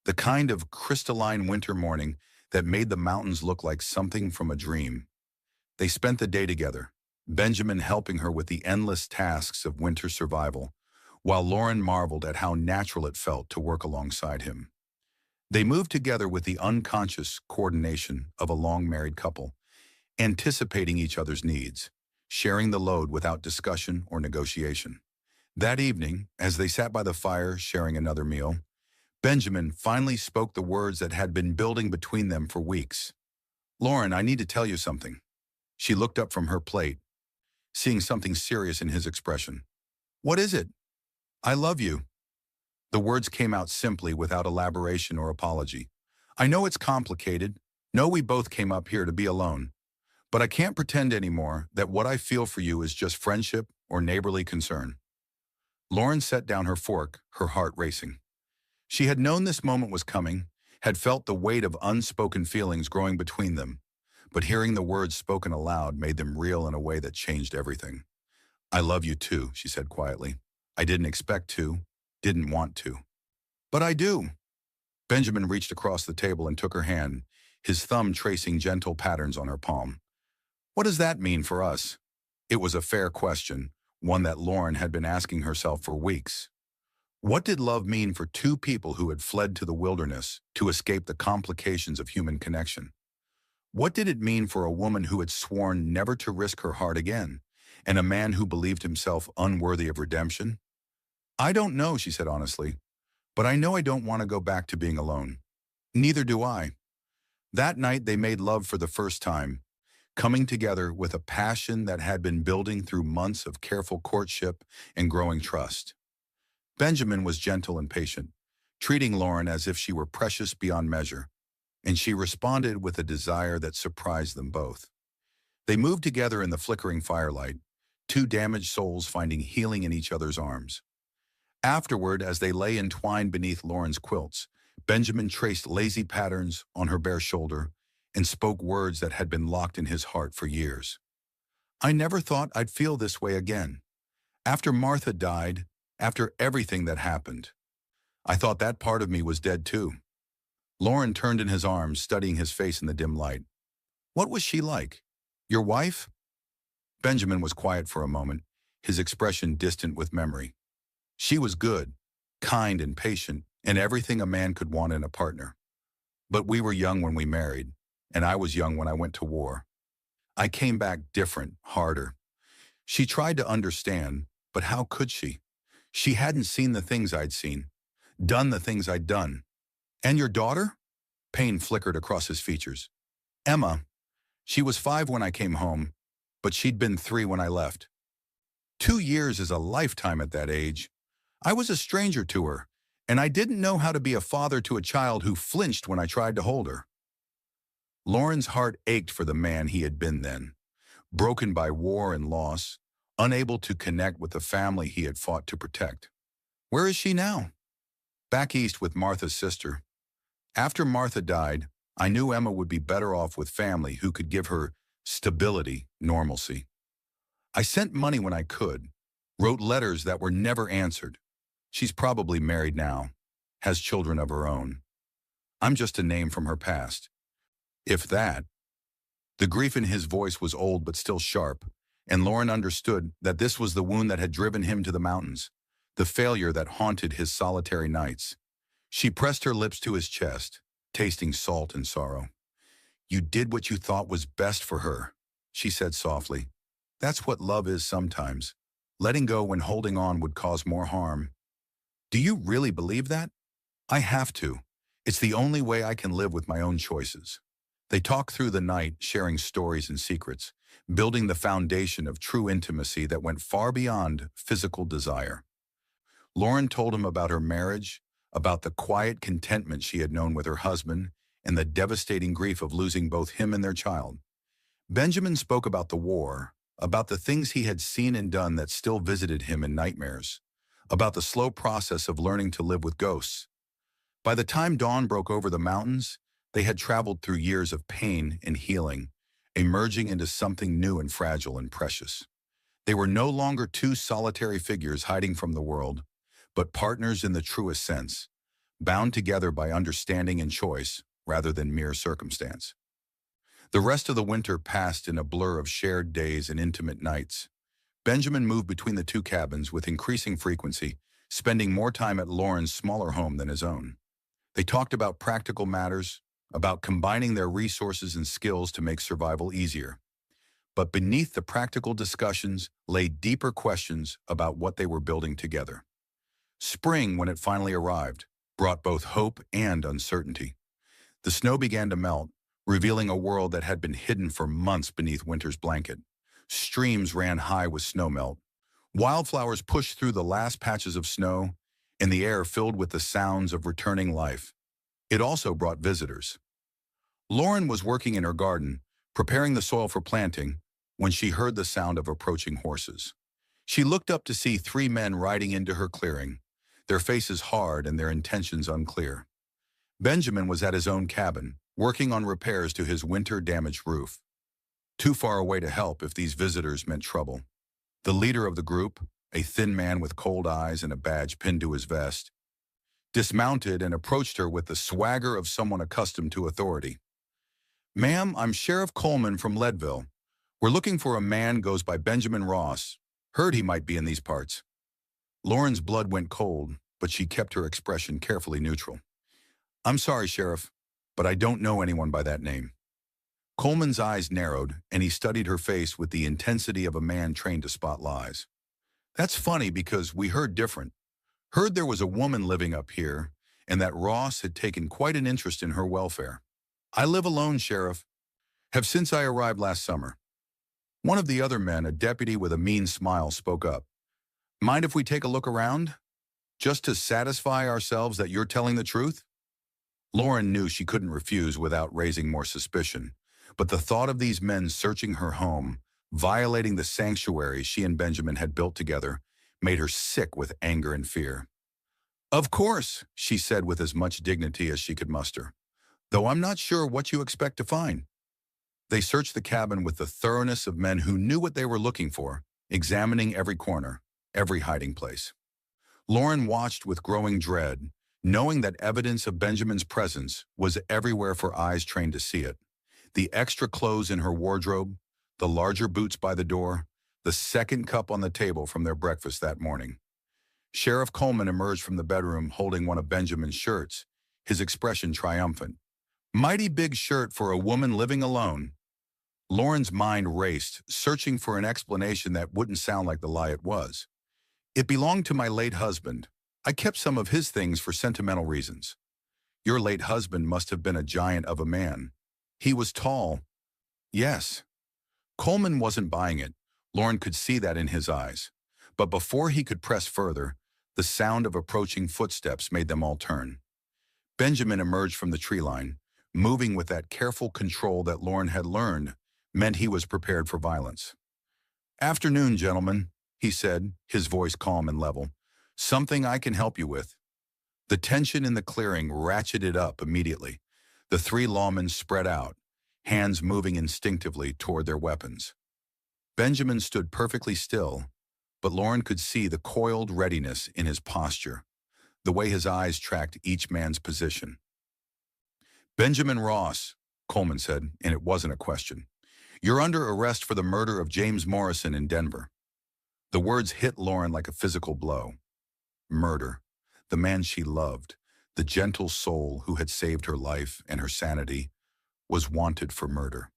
The kind of crystalline winter morning that made the mountains look like something from a dream. They spent the day together, Benjamin helping her with the endless tasks of winter survival, while Lauren marveled at how natural it felt to work alongside him. They moved together with the unconscious coordination of a long-married couple, anticipating each other's needs, sharing the load without discussion or negotiation. That evening, as they sat by the fire sharing another meal, Benjamin finally spoke the words that had been building between them for weeks. "Lauren, I need to tell you something." She looked up from her plate, seeing something serious in his expression. "What is it?" "I love you." The words came out simply without elaboration or apology. "I know it's complicated. Know we both came up here to be alone. But I can't pretend anymore that what I feel for you is just friendship or neighborly concern." Lauren set down her fork, her heart racing. She had known this moment was coming, had felt the weight of unspoken feelings growing between them, but hearing the words spoken aloud made them real in a way that changed everything. "I love you too," she said quietly. "I didn't expect to, didn't want to. But I do." Benjamin reached across the table and took her hand, his thumb tracing gentle patterns on her palm. "What does that mean for us?" It was a fair question, one that Lauren had been asking herself for weeks. What did love mean for two people who had fled to the wilderness to escape the complications of human connection? What did it mean for a woman who had sworn never to risk her heart again, and a man who believed himself unworthy of redemption? "I don't know," she said honestly, "but I know I don't want to go back to being alone." "Neither do I." That night they made love for the first time, coming together with a passion that had been building through months of careful courtship and growing trust. Benjamin was gentle and patient, treating Lauren as if she were precious beyond measure, and she responded with a desire that surprised them both. They moved together in the flickering firelight, two damaged souls finding healing in each other's arms. Afterward, as they lay entwined beneath Lauren's quilts, Benjamin traced lazy patterns on her bare shoulder and spoke words that had been locked in his heart for years. "I never thought I'd feel this way again. After Martha died, after everything that happened, I thought that part of me was dead too." Lauren turned in his arms, studying his face in the dim light. "What was she like? Your wife?" Benjamin was quiet for a moment, his expression distant with memory. "She was good, kind and patient, and everything a man could want in a partner. But we were young when we married, and I was young when I went to war. I came back different, harder. She tried to understand, but how could she? She hadn't seen the things I'd seen, done the things I'd done. And your daughter?" Pain flickered across his features. "Emma. She was 5 when I came home, but she'd been 3 when I left. 2 years is a lifetime at that age. I was a stranger to her, and I didn't know how to be a father to a child who flinched when I tried to hold her." Lauren's heart ached for the man he had been then, broken by war and loss, unable to connect with the family he had fought to protect. "Where is she now?" "Back east with Martha's sister. After Martha died, I knew Emma would be better off with family who could give her stability, normalcy. I sent money when I could, wrote letters that were never answered. She's probably married now, has children of her own. I'm just a name from her past. If that." The grief in his voice was old but still sharp, and Lauren understood that this was the wound that had driven him to the mountains, the failure that haunted his solitary nights. She pressed her lips to his chest, tasting salt and sorrow. "You did what you thought was best for her," she said softly. "That's what love is sometimes. Letting go when holding on would cause more harm." "Do you really believe that?" "I have to. It's the only way I can live with my own choices." They talked through the night, sharing stories and secrets, building the foundation of true intimacy that went far beyond physical desire. Lauren told him about her marriage, about the quiet contentment she had known with her husband, and the devastating grief of losing both him and their child. Benjamin spoke about the war, about the things he had seen and done that still visited him in nightmares, about the slow process of learning to live with ghosts. By the time dawn broke over the mountains, they had traveled through years of pain and healing, emerging into something new and fragile and precious. They were no longer two solitary figures hiding from the world, but partners in the truest sense, bound together by understanding and choice rather than mere circumstance. The rest of the winter passed in a blur of shared days and intimate nights. Benjamin moved between the two cabins with increasing frequency, spending more time at Lauren's smaller home than his own. They talked about practical matters, about combining their resources and skills to make survival easier. But beneath the practical discussions lay deeper questions about what they were building together. Spring, when it finally arrived, brought both hope and uncertainty. The snow began to melt, revealing a world that had been hidden for months beneath winter's blanket. Streams ran high with snowmelt. Wildflowers pushed through the last patches of snow, and the air filled with the sounds of returning life. It also brought visitors. Lauren was working in her garden, preparing the soil for planting, when she heard the sound of approaching horses. She looked up to see 3 men riding into her clearing, their faces hard and their intentions unclear. Benjamin was at his own cabin, working on repairs to his winter-damaged roof. Too far away to help if these visitors meant trouble. The leader of the group, a thin man with cold eyes and a badge pinned to his vest, dismounted and approached her with the swagger of someone accustomed to authority. "Ma'am, I'm Sheriff Coleman from Leadville. We're looking for a man goes by Benjamin Ross. Heard he might be in these parts." Lauren's blood went cold, but she kept her expression carefully neutral. "I'm sorry, Sheriff, but I don't know anyone by that name." Coleman's eyes narrowed, and he studied her face with the intensity of a man trained to spot lies. "That's funny because we heard different. Heard there was a woman living up here, and that Ross had taken quite an interest in her welfare. I live alone, Sheriff. Have since I arrived last summer." One of the other men, a deputy with a mean smile, spoke up. "Mind if we take a look around? Just to satisfy ourselves that you're telling the truth?" Lauren knew she couldn't refuse without raising more suspicion, but the thought of these men searching her home, violating the sanctuary she and Benjamin had built together, made her sick with anger and fear. "Of course," she said with as much dignity as she could muster, "though I'm not sure what you expect to find." They searched the cabin with the thoroughness of men who knew what they were looking for, examining every corner, every hiding place. Lauren watched with growing dread, knowing that evidence of Benjamin's presence was everywhere for eyes trained to see it. The extra clothes in her wardrobe, the larger boots by the door, the second cup on the table from their breakfast that morning. Sheriff Coleman emerged from the bedroom holding one of Benjamin's shirts, his expression triumphant. "Mighty big shirt for a woman living alone." Lauren's mind raced, searching for an explanation that wouldn't sound like the lie it was. "It belonged to my late husband. I kept some of his things for sentimental reasons." "Your late husband must have been a giant of a man. He was tall." "Yes." Coleman wasn't buying it. Lauren could see that in his eyes. But before he could press further, the sound of approaching footsteps made them all turn. Benjamin emerged from the tree line, moving with that careful control that Lauren had learned meant he was prepared for violence. "Afternoon, gentlemen," he said, his voice calm and level. "Something I can help you with." The tension in the clearing ratcheted up immediately. The three lawmen spread out, hands moving instinctively toward their weapons. Benjamin stood perfectly still, but Lauren could see the coiled readiness in his posture, the way his eyes tracked each man's position. "Benjamin Ross," Coleman said, and it wasn't a question. "You're under arrest for the murder of James Morrison in Denver." The words hit Lauren like a physical blow. Murder. The man she loved, the gentle soul who had saved her life and her sanity, was wanted for murder.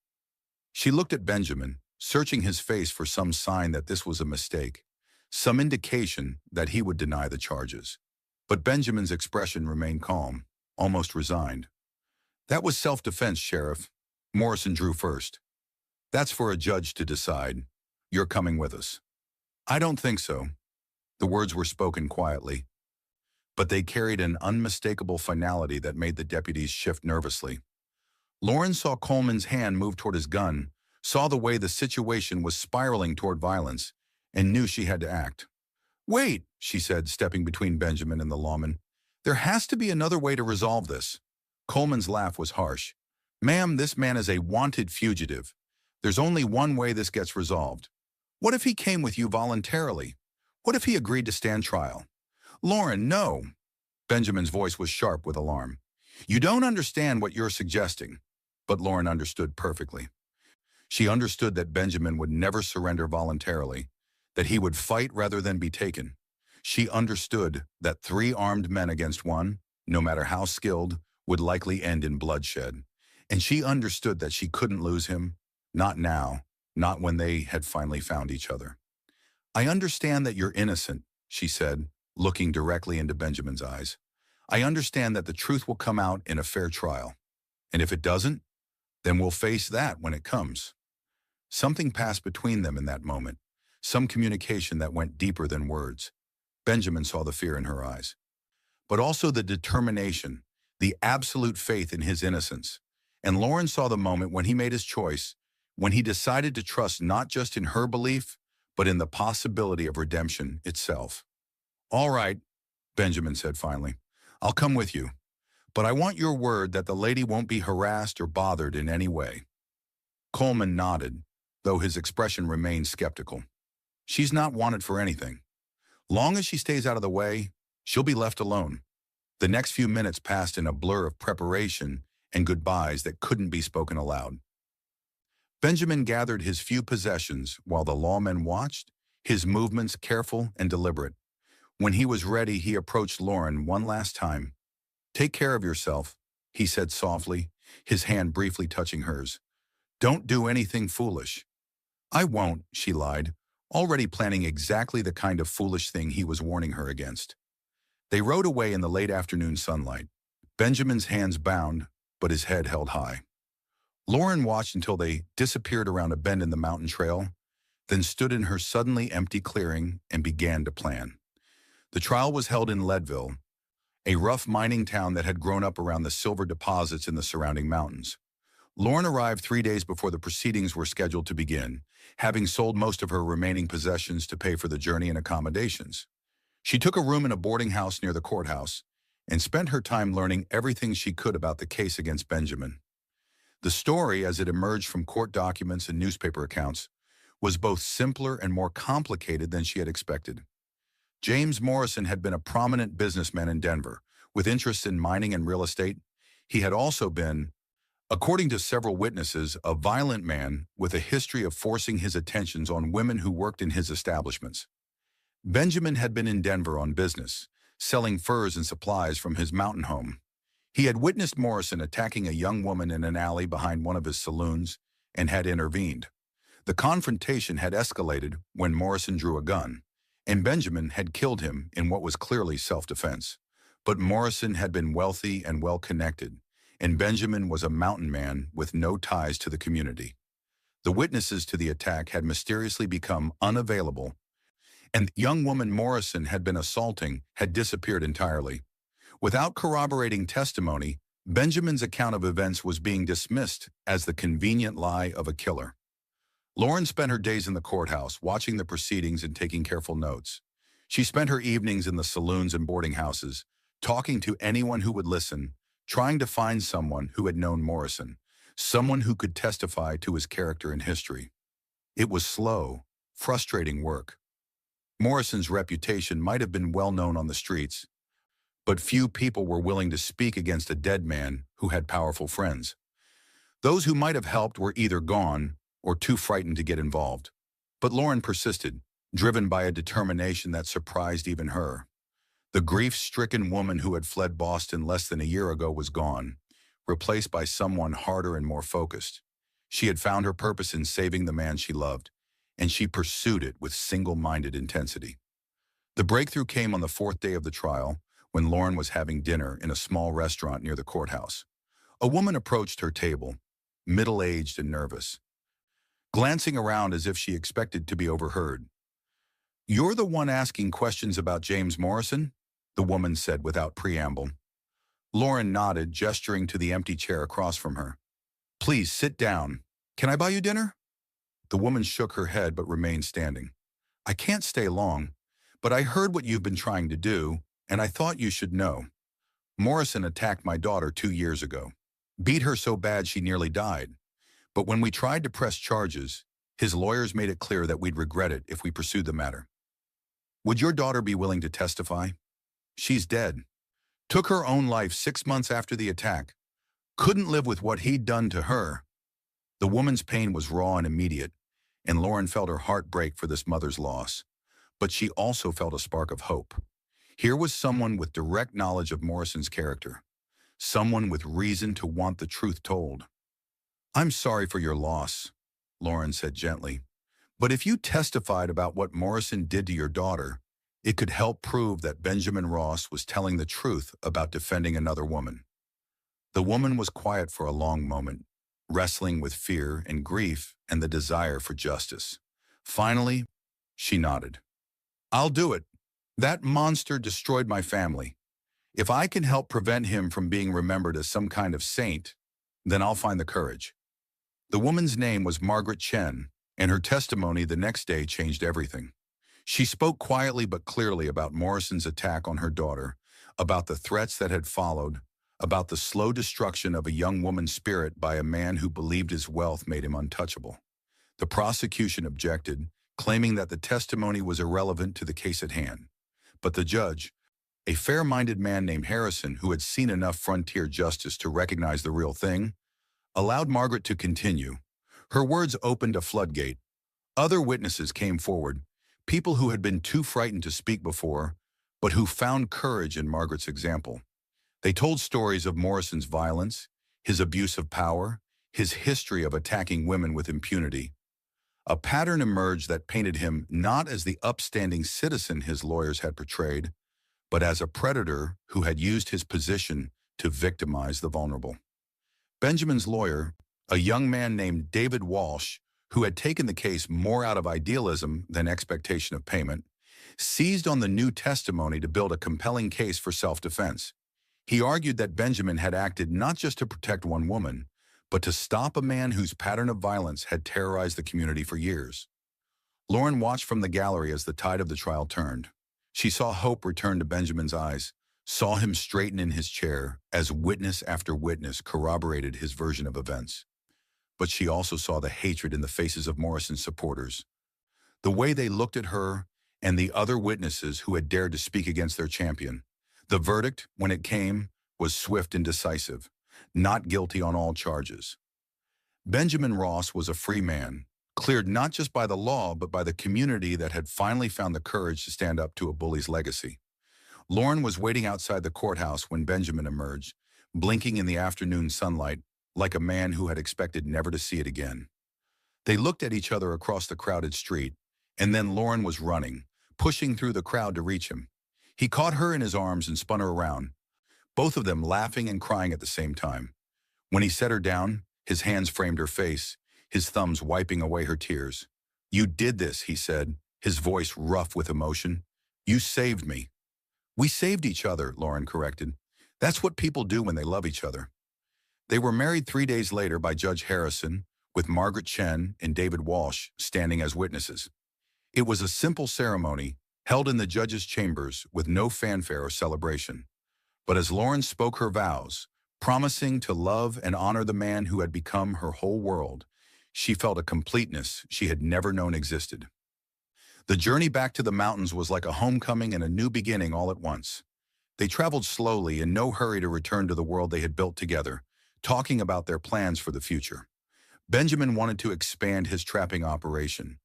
She looked at Benjamin, searching his face for some sign that this was a mistake, some indication that he would deny the charges. But Benjamin's expression remained calm, almost resigned. "That was self-defense, Sheriff. Morrison drew first. That's for a judge to decide. You're coming with us." "I don't think so." The words were spoken quietly, but they carried an unmistakable finality that made the deputies shift nervously. Lauren saw Coleman's hand move toward his gun, saw the way the situation was spiraling toward violence, and knew she had to act. "Wait," she said, stepping between Benjamin and the lawman. "There has to be another way to resolve this." Coleman's laugh was harsh. "Ma'am, this man is a wanted fugitive. There's only one way this gets resolved. What if he came with you voluntarily? What if he agreed to stand trial?" "Lauren, no." Benjamin's voice was sharp with alarm. "You don't understand what you're suggesting." But Lauren understood perfectly. She understood that Benjamin would never surrender voluntarily, that he would fight rather than be taken. She understood that 3 armed men against 1, no matter how skilled, would likely end in bloodshed. And she understood that she couldn't lose him, not now, not when they had finally found each other. "I understand that you're innocent," she said, looking directly into Benjamin's eyes. "I understand that the truth will come out in a fair trial. And if it doesn't, then we'll face that when it comes." Something passed between them in that moment, some communication that went deeper than words. Benjamin saw the fear in her eyes, but also the determination, the absolute faith in his innocence. And Lauren saw the moment when he made his choice, when he decided to trust not just in her belief, but in the possibility of redemption itself. "All right," Benjamin said finally. "I'll come with you. But I want your word that the lady won't be harassed or bothered in any way." Coleman nodded, though his expression remained skeptical. "She's not wanted for anything. Long as she stays out of the way, she'll be left alone." The next few minutes passed in a blur of preparation and goodbyes that couldn't be spoken aloud. Benjamin gathered his few possessions while the lawmen watched, his movements careful and deliberate. When he was ready, he approached Lauren one last time. "Take care of yourself," he said softly, his hand briefly touching hers. "Don't do anything foolish." "I won't," she lied, already planning exactly the kind of foolish thing he was warning her against. They rode away in the late afternoon sunlight, Benjamin's hands bound, but his head held high. Lauren watched until they disappeared around a bend in the mountain trail, then stood in her suddenly empty clearing and began to plan. The trial was held in Leadville, a rough mining town that had grown up around the silver deposits in the surrounding mountains. Lauren arrived 3 days before the proceedings were scheduled to begin, having sold most of her remaining possessions to pay for the journey and accommodations. She took a room in a boarding house near the courthouse and spent her time learning everything she could about the case against Benjamin. The story, as it emerged from court documents and newspaper accounts, was both simpler and more complicated than she had expected. James Morrison had been a prominent businessman in Denver, with interests in mining and real estate. He had also been, according to several witnesses, a violent man with a history of forcing his attentions on women who worked in his establishments. Benjamin had been in Denver on business, selling furs and supplies from his mountain home. He had witnessed Morrison attacking a young woman in an alley behind one of his saloons and had intervened. The confrontation had escalated when Morrison drew a gun, and Benjamin had killed him in what was clearly self-defense. But Morrison had been wealthy and well-connected, and Benjamin was a mountain man with no ties to the community. The witnesses to the attack had mysteriously become unavailable, and the young woman Morrison had been assaulting had disappeared entirely. Without corroborating testimony, Benjamin's account of events was being dismissed as the convenient lie of a killer. Lauren spent her days in the courthouse, watching the proceedings and taking careful notes. She spent her evenings in the saloons and boarding houses, talking to anyone who would listen, trying to find someone who had known Morrison, someone who could testify to his character and history. It was slow, frustrating work. Morrison's reputation might have been well known on the streets, but few people were willing to speak against a dead man who had powerful friends. Those who might have helped were either gone or too frightened to get involved. But Lauren persisted, driven by a determination that surprised even her. The grief-stricken woman who had fled Boston less than a year ago was gone, replaced by someone harder and more focused. She had found her purpose in saving the man she loved, and she pursued it with single-minded intensity. The breakthrough came on the 4th day of the trial, when Lauren was having dinner in a small restaurant near the courthouse. A woman approached her table, middle-aged and nervous, glancing around as if she expected to be overheard. "You're the one asking questions about James Morrison?" the woman said without preamble. Lauren nodded, gesturing to the empty chair across from her. "Please sit down. Can I buy you dinner?" The woman shook her head but remained standing. "I can't stay long, but I heard what you've been trying to do, and I thought you should know. Morrison attacked my daughter 2 years ago, beat her so bad she nearly died. But when we tried to press charges, his lawyers made it clear that we'd regret it if we pursued the matter. Would your daughter be willing to testify? She's dead. Took her own life 6 months after the attack. Couldn't live with what he'd done to her." The woman's pain was raw and immediate, and Lauren felt her heart break for this mother's loss. But she also felt a spark of hope. Here was someone with direct knowledge of Morrison's character, someone with reason to want the truth told. "I'm sorry for your loss," Lauren said gently. "But if you testified about what Morrison did to your daughter, it could help prove that Benjamin Ross was telling the truth about defending another woman." The woman was quiet for a long moment, wrestling with fear and grief and the desire for justice. Finally, she nodded. "I'll do it. That monster destroyed my family. If I can help prevent him from being remembered as some kind of saint, then I'll find the courage." The woman's name was Margaret Chen, and her testimony the next day changed everything. She spoke quietly but clearly about Morrison's attack on her daughter, about the threats that had followed, about the slow destruction of a young woman's spirit by a man who believed his wealth made him untouchable. The prosecution objected, claiming that the testimony was irrelevant to the case at hand. But the judge, a fair-minded man named Harrison who had seen enough frontier justice to recognize the real thing, allowed Margaret to continue. Her words opened a floodgate. Other witnesses came forward, people who had been too frightened to speak before, but who found courage in Margaret's example. They told stories of Morrison's violence, his abuse of power, his history of attacking women with impunity. A pattern emerged that painted him not as the upstanding citizen his lawyers had portrayed, but as a predator who had used his position to victimize the vulnerable. Benjamin's lawyer, a young man named David Walsh, who had taken the case more out of idealism than expectation of payment, seized on the new testimony to build a compelling case for self-defense. He argued that Benjamin had acted not just to protect one woman, but to stop a man whose pattern of violence had terrorized the community for years. Lauren watched from the gallery as the tide of the trial turned. She saw hope return to Benjamin's eyes, saw him straighten in his chair as witness after witness corroborated his version of events. But she also saw the hatred in the faces of Morrison's supporters. The way they looked at her and the other witnesses who had dared to speak against their champion. The verdict, when it came, was swift and decisive. Not guilty on all charges. Benjamin Ross was a free man, cleared not just by the law but by the community that had finally found the courage to stand up to a bully's legacy. Lauren was waiting outside the courthouse when Benjamin emerged, blinking in the afternoon sunlight like a man who had expected never to see it again. They looked at each other across the crowded street, and then Lauren was running, pushing through the crowd to reach him. He caught her in his arms and spun her around, both of them laughing and crying at the same time. When he set her down, his hands framed her face, his thumbs wiping away her tears. "You did this," he said, his voice rough with emotion. "You saved me." "We saved each other," Lauren corrected. "That's what people do when they love each other." They were married 3 days later by Judge Harrison, with Margaret Chen and David Walsh standing as witnesses. It was a simple ceremony, held in the judge's chambers with no fanfare or celebration. But as Lauren spoke her vows, promising to love and honor the man who had become her whole world, she felt a completeness she had never known existed. The journey back to the mountains was like a homecoming and a new beginning all at once. They traveled slowly, in no hurry to return to the world they had built together, talking about their plans for the future. Benjamin wanted to expand his trapping operation,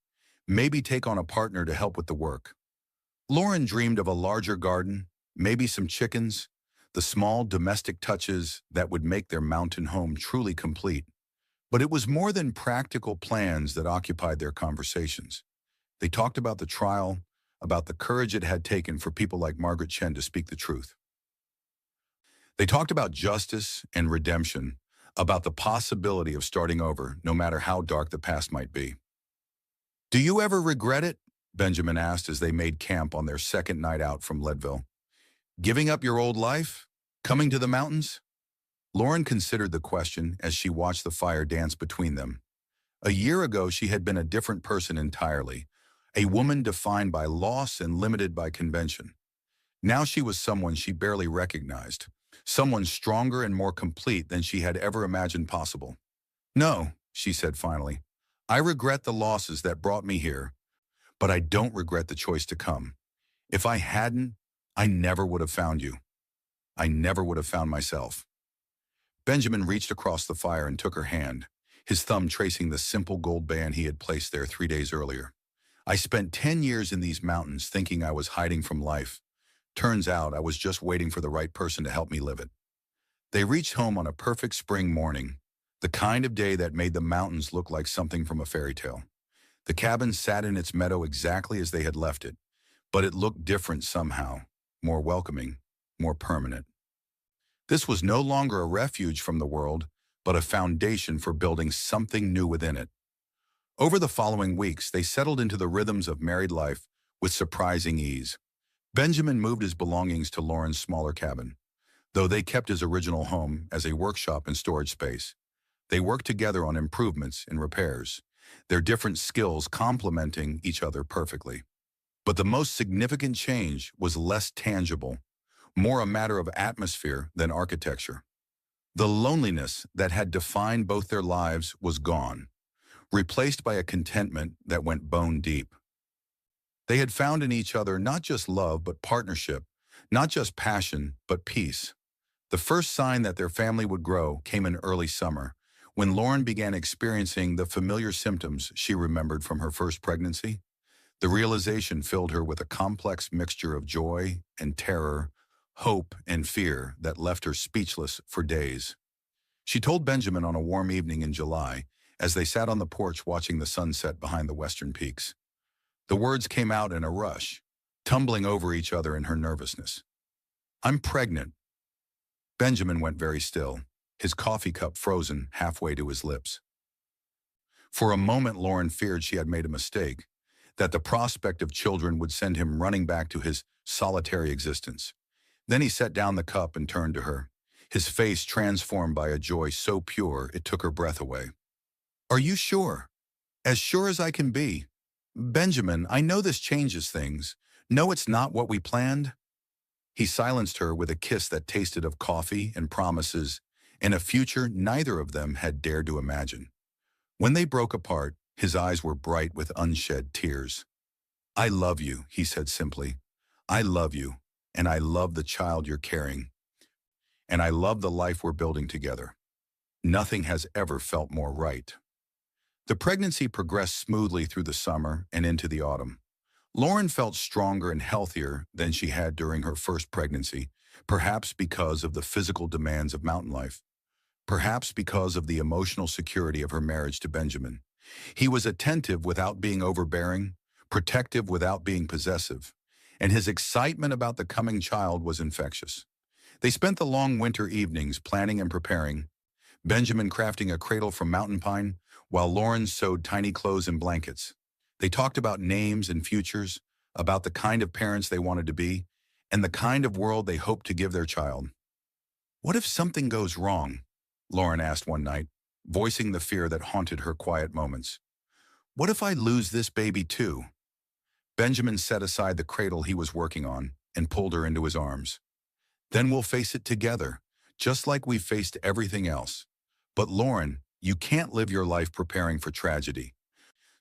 maybe take on a partner to help with the work. Lauren dreamed of a larger garden, maybe some chickens, the small domestic touches that would make their mountain home truly complete. But it was more than practical plans that occupied their conversations. They talked about the trial, about the courage it had taken for people like Margaret Chen to speak the truth. They talked about justice and redemption, about the possibility of starting over, no matter how dark the past might be. "Do you ever regret it?" Benjamin asked as they made camp on their second night out from Leadville. "Giving up your old life? Coming to the mountains?" Lauren considered the question as she watched the fire dance between them. A year ago, she had been a different person entirely, a woman defined by loss and limited by convention. Now she was someone she barely recognized, someone stronger and more complete than she had ever imagined possible. "No," she said finally, "I regret the losses that brought me here, but I don't regret the choice to come. If I hadn't, I never would have found you. I never would have found myself." Benjamin reached across the fire and took her hand, his thumb tracing the simple gold band he had placed there 3 days earlier. "I spent 10 years in these mountains thinking I was hiding from life. Turns out I was just waiting for the right person to help me live it." They reached home on a perfect spring morning, the kind of day that made the mountains look like something from a fairy tale. The cabin sat in its meadow exactly as they had left it, but it looked different somehow, more welcoming, more permanent. This was no longer a refuge from the world, but a foundation for building something new within it. Over the following weeks, they settled into the rhythms of married life with surprising ease. Benjamin moved his belongings to Lauren's smaller cabin, though they kept his original home as a workshop and storage space. They worked together on improvements and repairs, their different skills complementing each other perfectly. But the most significant change was less tangible, more a matter of atmosphere than architecture. The loneliness that had defined both their lives was gone, replaced by a contentment that went bone deep. They had found in each other not just love but partnership, not just passion but peace. The first sign that their family would grow came in early summer, when Lauren began experiencing the familiar symptoms she remembered from her first pregnancy. The realization filled her with a complex mixture of joy and terror, hope and fear that left her speechless for days. She told Benjamin on a warm evening in July, as they sat on the porch watching the sunset behind the western peaks. The words came out in a rush, tumbling over each other in her nervousness. "I'm pregnant." Benjamin went very still, his coffee cup frozen halfway to his lips. For a moment, Lauren feared she had made a mistake, that the prospect of children would send him running back to his solitary existence. Then he set down the cup and turned to her, his face transformed by a joy so pure it took her breath away. "Are you sure?" "As sure as I can be." "Benjamin, I know this changes things. No, it's not what we planned." He silenced her with a kiss that tasted of coffee and promises, and a future neither of them had dared to imagine. When they broke apart, his eyes were bright with unshed tears. "I love you," he said simply. "I love you, and I love the child you're carrying, and I love the life we're building together. Nothing has ever felt more right." The pregnancy progressed smoothly through the summer and into the autumn. Lauren felt stronger and healthier than she had during her first pregnancy, perhaps because of the physical demands of mountain life, perhaps because of the emotional security of her marriage to Benjamin. He was attentive without being overbearing, protective without being possessive, and his excitement about the coming child was infectious. They spent the long winter evenings planning and preparing, Benjamin crafting a cradle from mountain pine, while Lauren sewed tiny clothes and blankets. They talked about names and futures, about the kind of parents they wanted to be, and the kind of world they hoped to give their child. "What if something goes wrong?" Lauren asked one night, voicing the fear that haunted her quiet moments. "What if I lose this baby too?" Benjamin set aside the cradle he was working on and pulled her into his arms. "Then we'll face it together, just like we faced everything else. But Lauren, you can't live your life preparing for tragedy.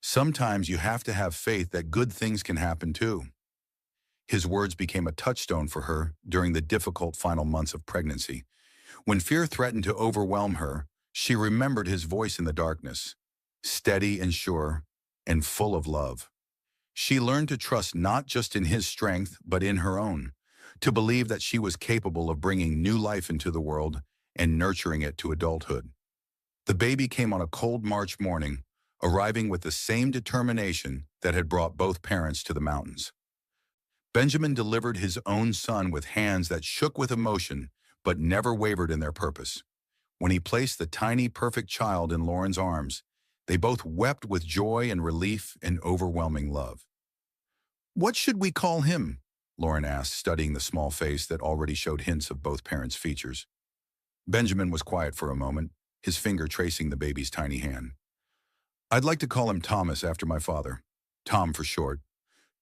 Sometimes you have to have faith that good things can happen too." His words became a touchstone for her during the difficult final months of pregnancy. When fear threatened to overwhelm her, she remembered his voice in the darkness, steady and sure, and full of love. She learned to trust not just in his strength, but in her own, to believe that she was capable of bringing new life into the world and nurturing it to adulthood. The baby came on a cold March morning, arriving with the same determination that had brought both parents to the mountains. Benjamin delivered his own son with hands that shook with emotion but never wavered in their purpose. When he placed the tiny, perfect child in Lauren's arms, they both wept with joy and relief and overwhelming love. "What should we call him?" Lauren asked, studying the small face that already showed hints of both parents' features. Benjamin was quiet for a moment, his finger tracing the baby's tiny hand. "I'd like to call him Thomas after my father. Tom for short."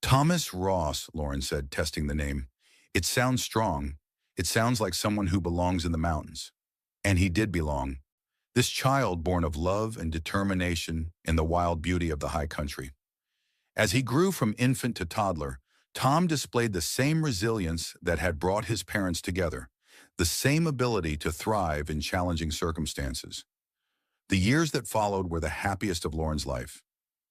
"Thomas Ross," Lauren said, testing the name. "It sounds strong. It sounds like someone who belongs in the mountains." And he did belong. This child born of love and determination in the wild beauty of the high country. As he grew from infant to toddler, Tom displayed the same resilience that had brought his parents together, the same ability to thrive in challenging circumstances. The years that followed were the happiest of Lauren's life.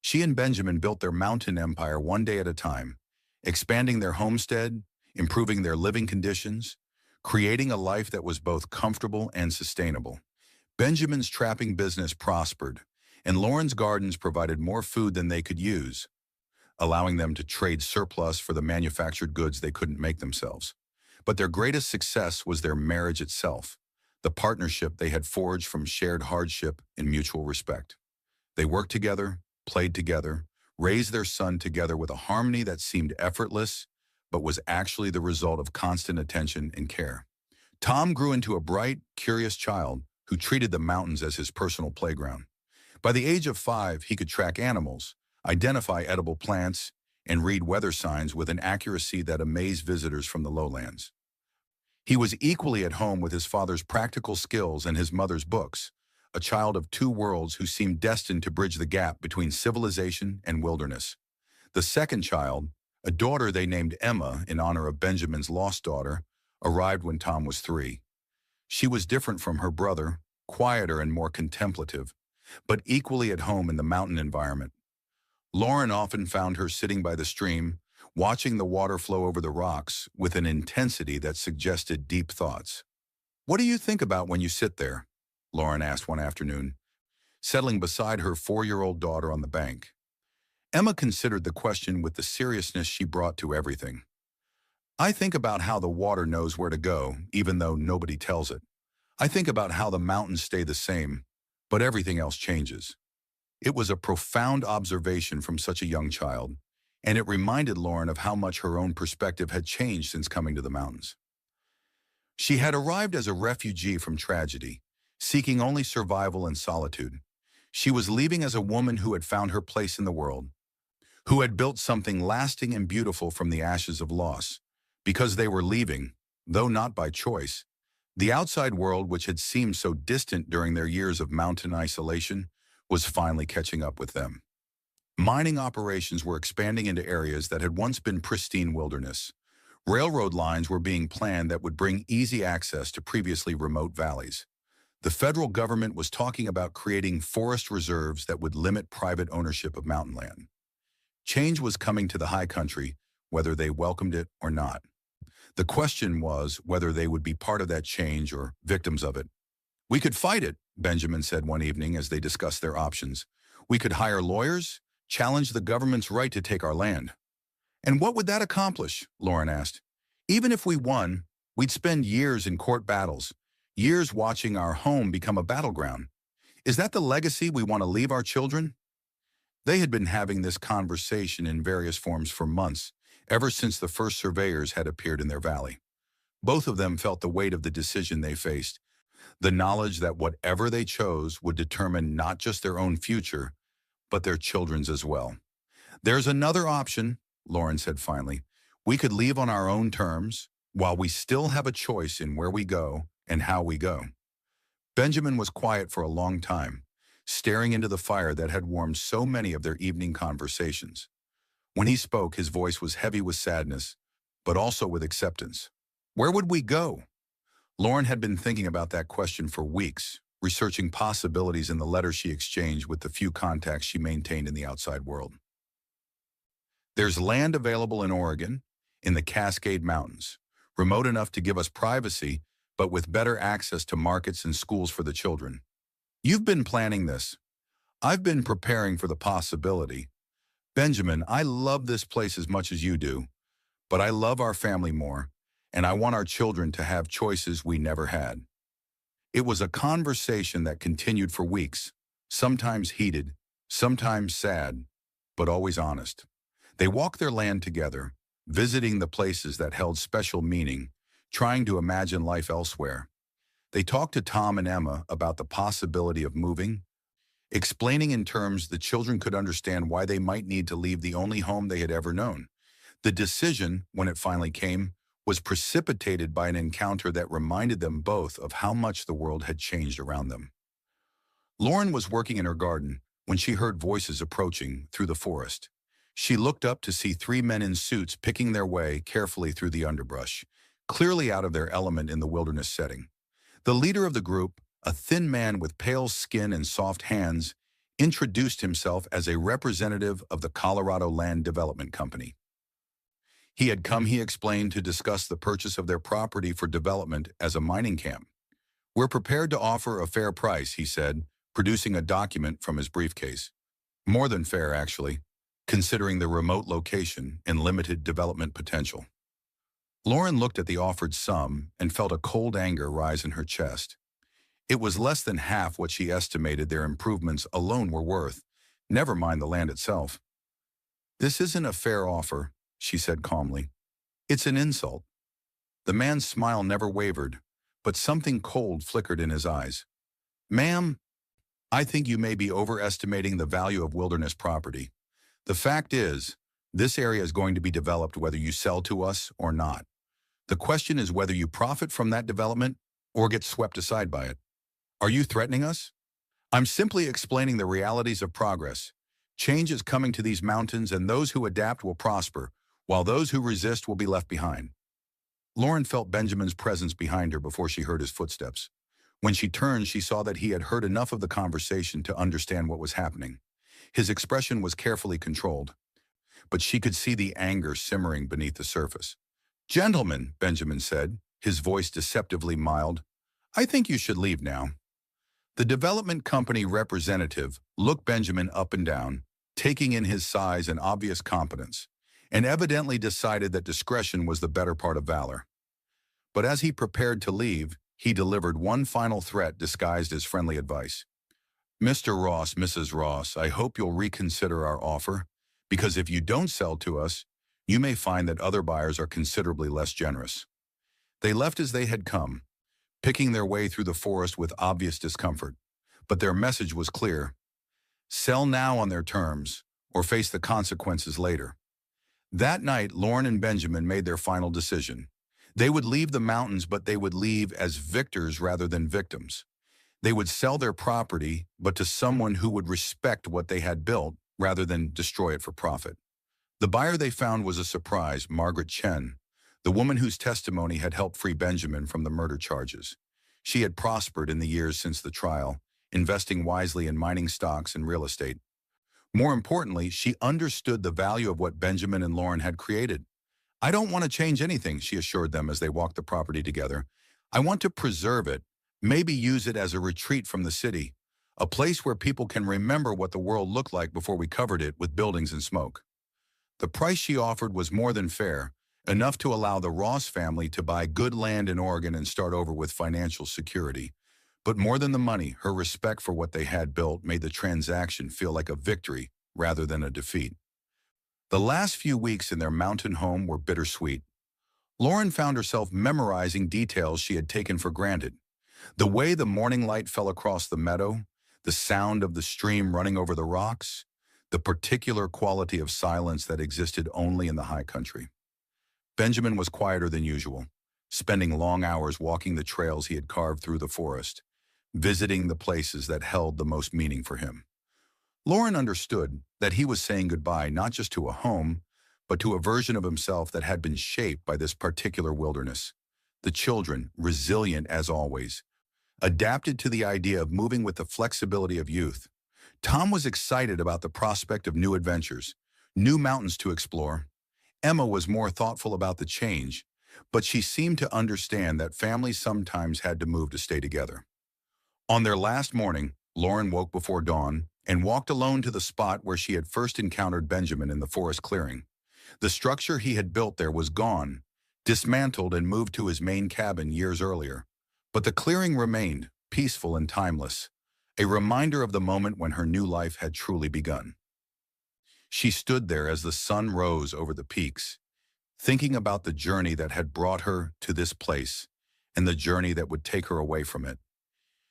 She and Benjamin built their mountain empire one day at a time, expanding their homestead, improving their living conditions, creating a life that was both comfortable and sustainable. Benjamin's trapping business prospered, and Lauren's gardens provided more food than they could use, allowing them to trade surplus for the manufactured goods they couldn't make themselves. But their greatest success was their marriage itself, the partnership they had forged from shared hardship and mutual respect. They worked together, played together, raised their son together with a harmony that seemed effortless, but was actually the result of constant attention and care. Tom grew into a bright, curious child who treated the mountains as his personal playground. By the age of 5, he could track animals, identify edible plants, and read weather signs with an accuracy that amazed visitors from the lowlands. He was equally at home with his father's practical skills and his mother's books, a child of two worlds who seemed destined to bridge the gap between civilization and wilderness. The second child, a daughter they named Emma in honor of Benjamin's lost daughter, arrived when Tom was 3. She was different from her brother, quieter and more contemplative, but equally at home in the mountain environment. Lauren often found her sitting by the stream, watching the water flow over the rocks with an intensity that suggested deep thoughts. "What do you think about when you sit there?" Lauren asked one afternoon, settling beside her 4-year-old daughter on the bank. Emma considered the question with the seriousness she brought to everything. "I think about how the water knows where to go, even though nobody tells it. I think about how the mountains stay the same, but everything else changes." It was a profound observation from such a young child, and it reminded Lauren of how much her own perspective had changed since coming to the mountains. She had arrived as a refugee from tragedy, seeking only survival and solitude. She was leaving as a woman who had found her place in the world, who had built something lasting and beautiful from the ashes of loss. Because they were leaving, though not by choice, the outside world, which had seemed so distant during their years of mountain isolation, was finally catching up with them. Mining operations were expanding into areas that had once been pristine wilderness. Railroad lines were being planned that would bring easy access to previously remote valleys. The federal government was talking about creating forest reserves that would limit private ownership of mountain land. Change was coming to the high country, whether they welcomed it or not. The question was whether they would be part of that change or victims of it. "We could fight it," Benjamin said one evening as they discussed their options. "We could hire lawyers, challenge the government's right to take our land." "And what would that accomplish?" Lauren asked. "Even if we won, we'd spend years in court battles, years watching our home become a battleground. Is that the legacy we want to leave our children?" They had been having this conversation in various forms for months, ever since the first surveyors had appeared in their valley. Both of them felt the weight of the decision they faced, the knowledge that whatever they chose would determine not just their own future, but their children's as well. "There's another option," Lauren said finally. "We could leave on our own terms, while we still have a choice in where we go and how we go." Benjamin was quiet for a long time, staring into the fire that had warmed so many of their evening conversations. When he spoke, his voice was heavy with sadness, but also with acceptance. "Where would we go?" Lauren had been thinking about that question for weeks, researching possibilities in the letters she exchanged with the few contacts she maintained in the outside world. "There's land available in Oregon, in the Cascade Mountains, remote enough to give us privacy, but with better access to markets and schools for the children. You've been planning this. I've been preparing for the possibility. Benjamin, I love this place as much as you do, but I love our family more, and I want our children to have choices we never had." It was a conversation that continued for weeks, sometimes heated, sometimes sad, but always honest. They walked their land together, visiting the places that held special meaning, trying to imagine life elsewhere. They talked to Tom and Emma about the possibility of moving, explaining in terms the children could understand why they might need to leave the only home they had ever known. The decision, when it finally came, was precipitated by an encounter that reminded them both of how much the world had changed around them. Lauren was working in her garden when she heard voices approaching through the forest. She looked up to see 3 men in suits picking their way carefully through the underbrush, clearly out of their element in the wilderness setting. The leader of the group, a thin man with pale skin and soft hands, introduced himself as a representative of the Colorado Land Development Company. He had come, he explained, to discuss the purchase of their property for development as a mining camp. "We're prepared to offer a fair price," he said, producing a document from his briefcase. "More than fair, actually, considering the remote location and limited development potential." Lauren looked at the offered sum and felt a cold anger rise in her chest. It was less than half what she estimated their improvements alone were worth, never mind the land itself. "This isn't a fair offer," she said calmly. "It's an insult." The man's smile never wavered, but something cold flickered in his eyes. "Ma'am, I think you may be overestimating the value of wilderness property. The fact is, this area is going to be developed whether you sell to us or not. The question is whether you profit from that development or get swept aside by it. Are you threatening us? I'm simply explaining the realities of progress. Change is coming to these mountains, and those who adapt will prosper, while those who resist will be left behind. Lauren felt Benjamin's presence behind her before she heard his footsteps. When she turned, she saw that he had heard enough of the conversation to understand what was happening. His expression was carefully controlled, but she could see the anger simmering beneath the surface. "Gentlemen," Benjamin said, his voice deceptively mild, "I think you should leave now." The development company representative looked Benjamin up and down, taking in his size and obvious competence, and evidently decided that discretion was the better part of valor. But as he prepared to leave, he delivered one final threat disguised as friendly advice. "Mr. Ross, Mrs. Ross, I hope you'll reconsider our offer, because if you don't sell to us, you may find that other buyers are considerably less generous." They left as they had come, picking their way through the forest with obvious discomfort. But their message was clear: sell now on their terms, or face the consequences later. That night, Lauren and Benjamin made their final decision. They would leave the mountains, but they would leave as victors rather than victims. They would sell their property, but to someone who would respect what they had built rather than destroy it for profit. The buyer they found was a surprise, Margaret Chen, the woman whose testimony had helped free Benjamin from the murder charges. She had prospered in the years since the trial, investing wisely in mining stocks and real estate. More importantly, she understood the value of what Benjamin and Lauren had created. "I don't want to change anything," she assured them as they walked the property together. "I want to preserve it, maybe use it as a retreat from the city, a place where people can remember what the world looked like before we covered it with buildings and smoke." The price she offered was more than fair, enough to allow the Ross family to buy good land in Oregon and start over with financial security. But more than the money, her respect for what they had built made the transaction feel like a victory rather than a defeat. The last few weeks in their mountain home were bittersweet. Lauren found herself memorizing details she had taken for granted. The way the morning light fell across the meadow, the sound of the stream running over the rocks, the particular quality of silence that existed only in the high country. Benjamin was quieter than usual, spending long hours walking the trails he had carved through the forest, visiting the places that held the most meaning for him. Lauren understood that he was saying goodbye not just to a home, but to a version of himself that had been shaped by this particular wilderness. The children, resilient as always, adapted to the idea of moving with the flexibility of youth. Tom was excited about the prospect of new adventures, new mountains to explore. Emma was more thoughtful about the change, but she seemed to understand that families sometimes had to move to stay together. On their last morning, Lauren woke before dawn and walked alone to the spot where she had first encountered Benjamin in the forest clearing. The structure he had built there was gone, dismantled and moved to his main cabin years earlier. But the clearing remained, peaceful and timeless, a reminder of the moment when her new life had truly begun. She stood there as the sun rose over the peaks, thinking about the journey that had brought her to this place and the journey that would take her away from it.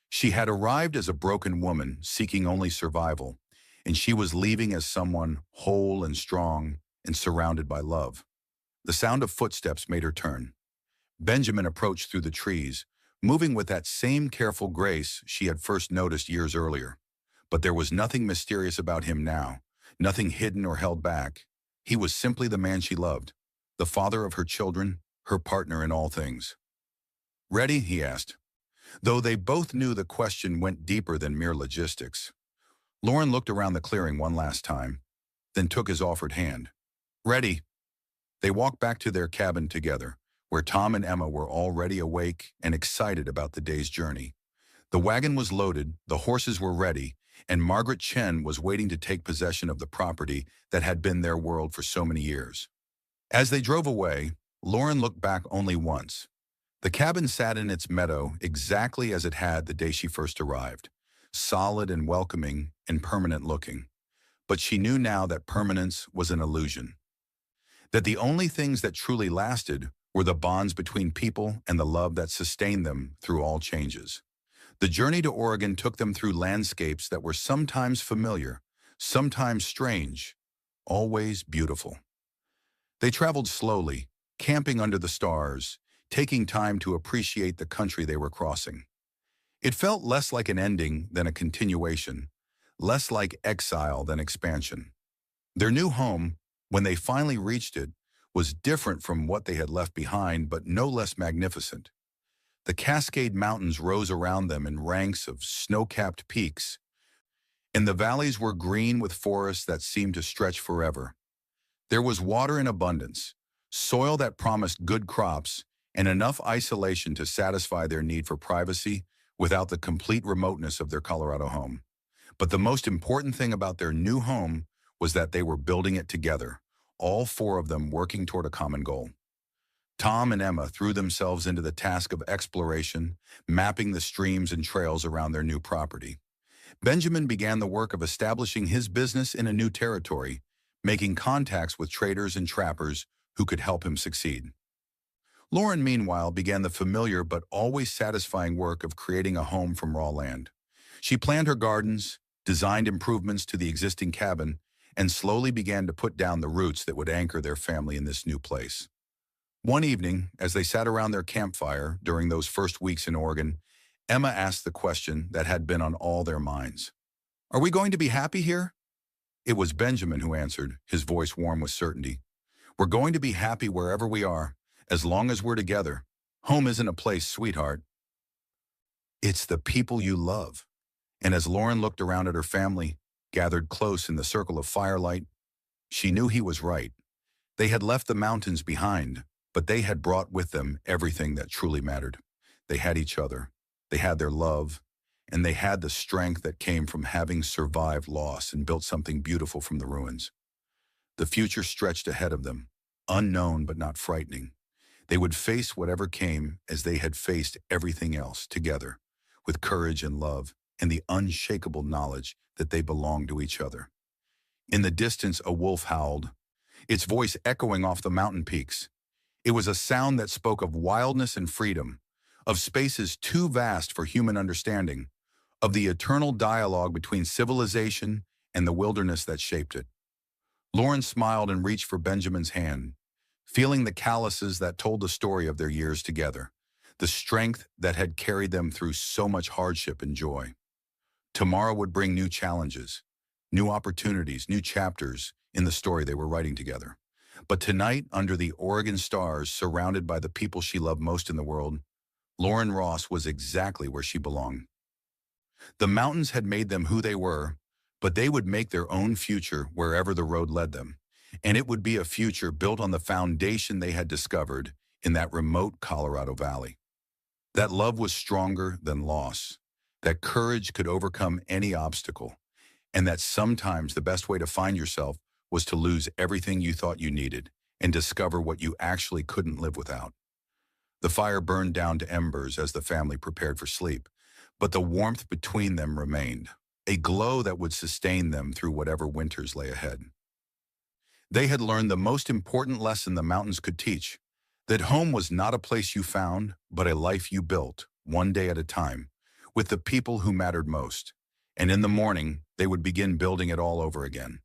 She had arrived as a broken woman seeking only survival, and she was leaving as someone whole and strong and surrounded by love. The sound of footsteps made her turn. Benjamin approached through the trees, moving with that same careful grace she had first noticed years earlier. But there was nothing mysterious about him now, nothing hidden or held back. He was simply the man she loved, the father of her children, her partner in all things. "Ready?" he asked, though they both knew the question went deeper than mere logistics. Lauren looked around the clearing one last time, then took his offered hand. "Ready." They walked back to their cabin together, where Tom and Emma were already awake and excited about the day's journey. The wagon was loaded, the horses were ready, and Margaret Chen was waiting to take possession of the property that had been their world for so many years. As they drove away, Lauren looked back only once. The cabin sat in its meadow exactly as it had the day she first arrived, solid and welcoming and permanent looking. But she knew now that permanence was an illusion, that the only things that truly lasted were the bonds between people and the love that sustained them through all changes. The journey to Oregon took them through landscapes that were sometimes familiar, sometimes strange, always beautiful. They traveled slowly, camping under the stars, taking time to appreciate the country they were crossing. It felt less like an ending than a continuation, less like exile than expansion. Their new home, when they finally reached it, was different from what they had left behind, but no less magnificent. The Cascade Mountains rose around them in ranks of snow-capped peaks, and the valleys were green with forests that seemed to stretch forever. There was water in abundance, soil that promised good crops, and enough isolation to satisfy their need for privacy without the complete remoteness of their Colorado home. But the most important thing about their new home was that they were building it together, all four of them working toward a common goal. Tom and Emma threw themselves into the task of exploration, mapping the streams and trails around their new property. Benjamin began the work of establishing his business in a new territory, making contacts with traders and trappers who could help him succeed. Lauren, meanwhile, began the familiar but always satisfying work of creating a home from raw land. She planned her gardens, designed improvements to the existing cabin, and slowly began to put down the roots that would anchor their family in this new place. One evening, as they sat around their campfire during those first weeks in Oregon, Emma asked the question that had been on all their minds. "Are we going to be happy here?" It was Benjamin who answered, his voice warm with certainty. "We're going to be happy wherever we are, as long as we're together. Home isn't a place, sweetheart. It's the people you love." And as Lauren looked around at her family, gathered close in the circle of firelight, she knew he was right. They had left the mountains behind, but they had brought with them everything that truly mattered. They had each other, they had their love, and they had the strength that came from having survived loss and built something beautiful from the ruins. The future stretched ahead of them, unknown but not frightening. They would face whatever came as they had faced everything else together, with courage and love and the unshakable knowledge that they belonged to each other. In the distance, a wolf howled, its voice echoing off the mountain peaks. It was a sound that spoke of wildness and freedom, of spaces too vast for human understanding, of the eternal dialogue between civilization and the wilderness that shaped it. Lauren smiled and reached for Benjamin's hand, feeling the calluses that told the story of their years together, the strength that had carried them through so much hardship and joy. Tomorrow would bring new challenges, new opportunities, new chapters in the story they were writing together. But tonight, under the Oregon stars, surrounded by the people she loved most in the world, Lauren Ross was exactly where she belonged. The mountains had made them who they were, but they would make their own future wherever the road led them. And it would be a future built on the foundation they had discovered in that remote Colorado Valley. That love was stronger than loss, that courage could overcome any obstacle, and that sometimes the best way to find yourself was to lose everything you thought you needed and discover what you actually couldn't live without. The fire burned down to embers as the family prepared for sleep, but the warmth between them remained, a glow that would sustain them through whatever winters lay ahead. They had learned the most important lesson the mountains could teach, that home was not a place you found, but a life you built, one day at a time, with the people who mattered most. And in the morning, they would begin building it all over again.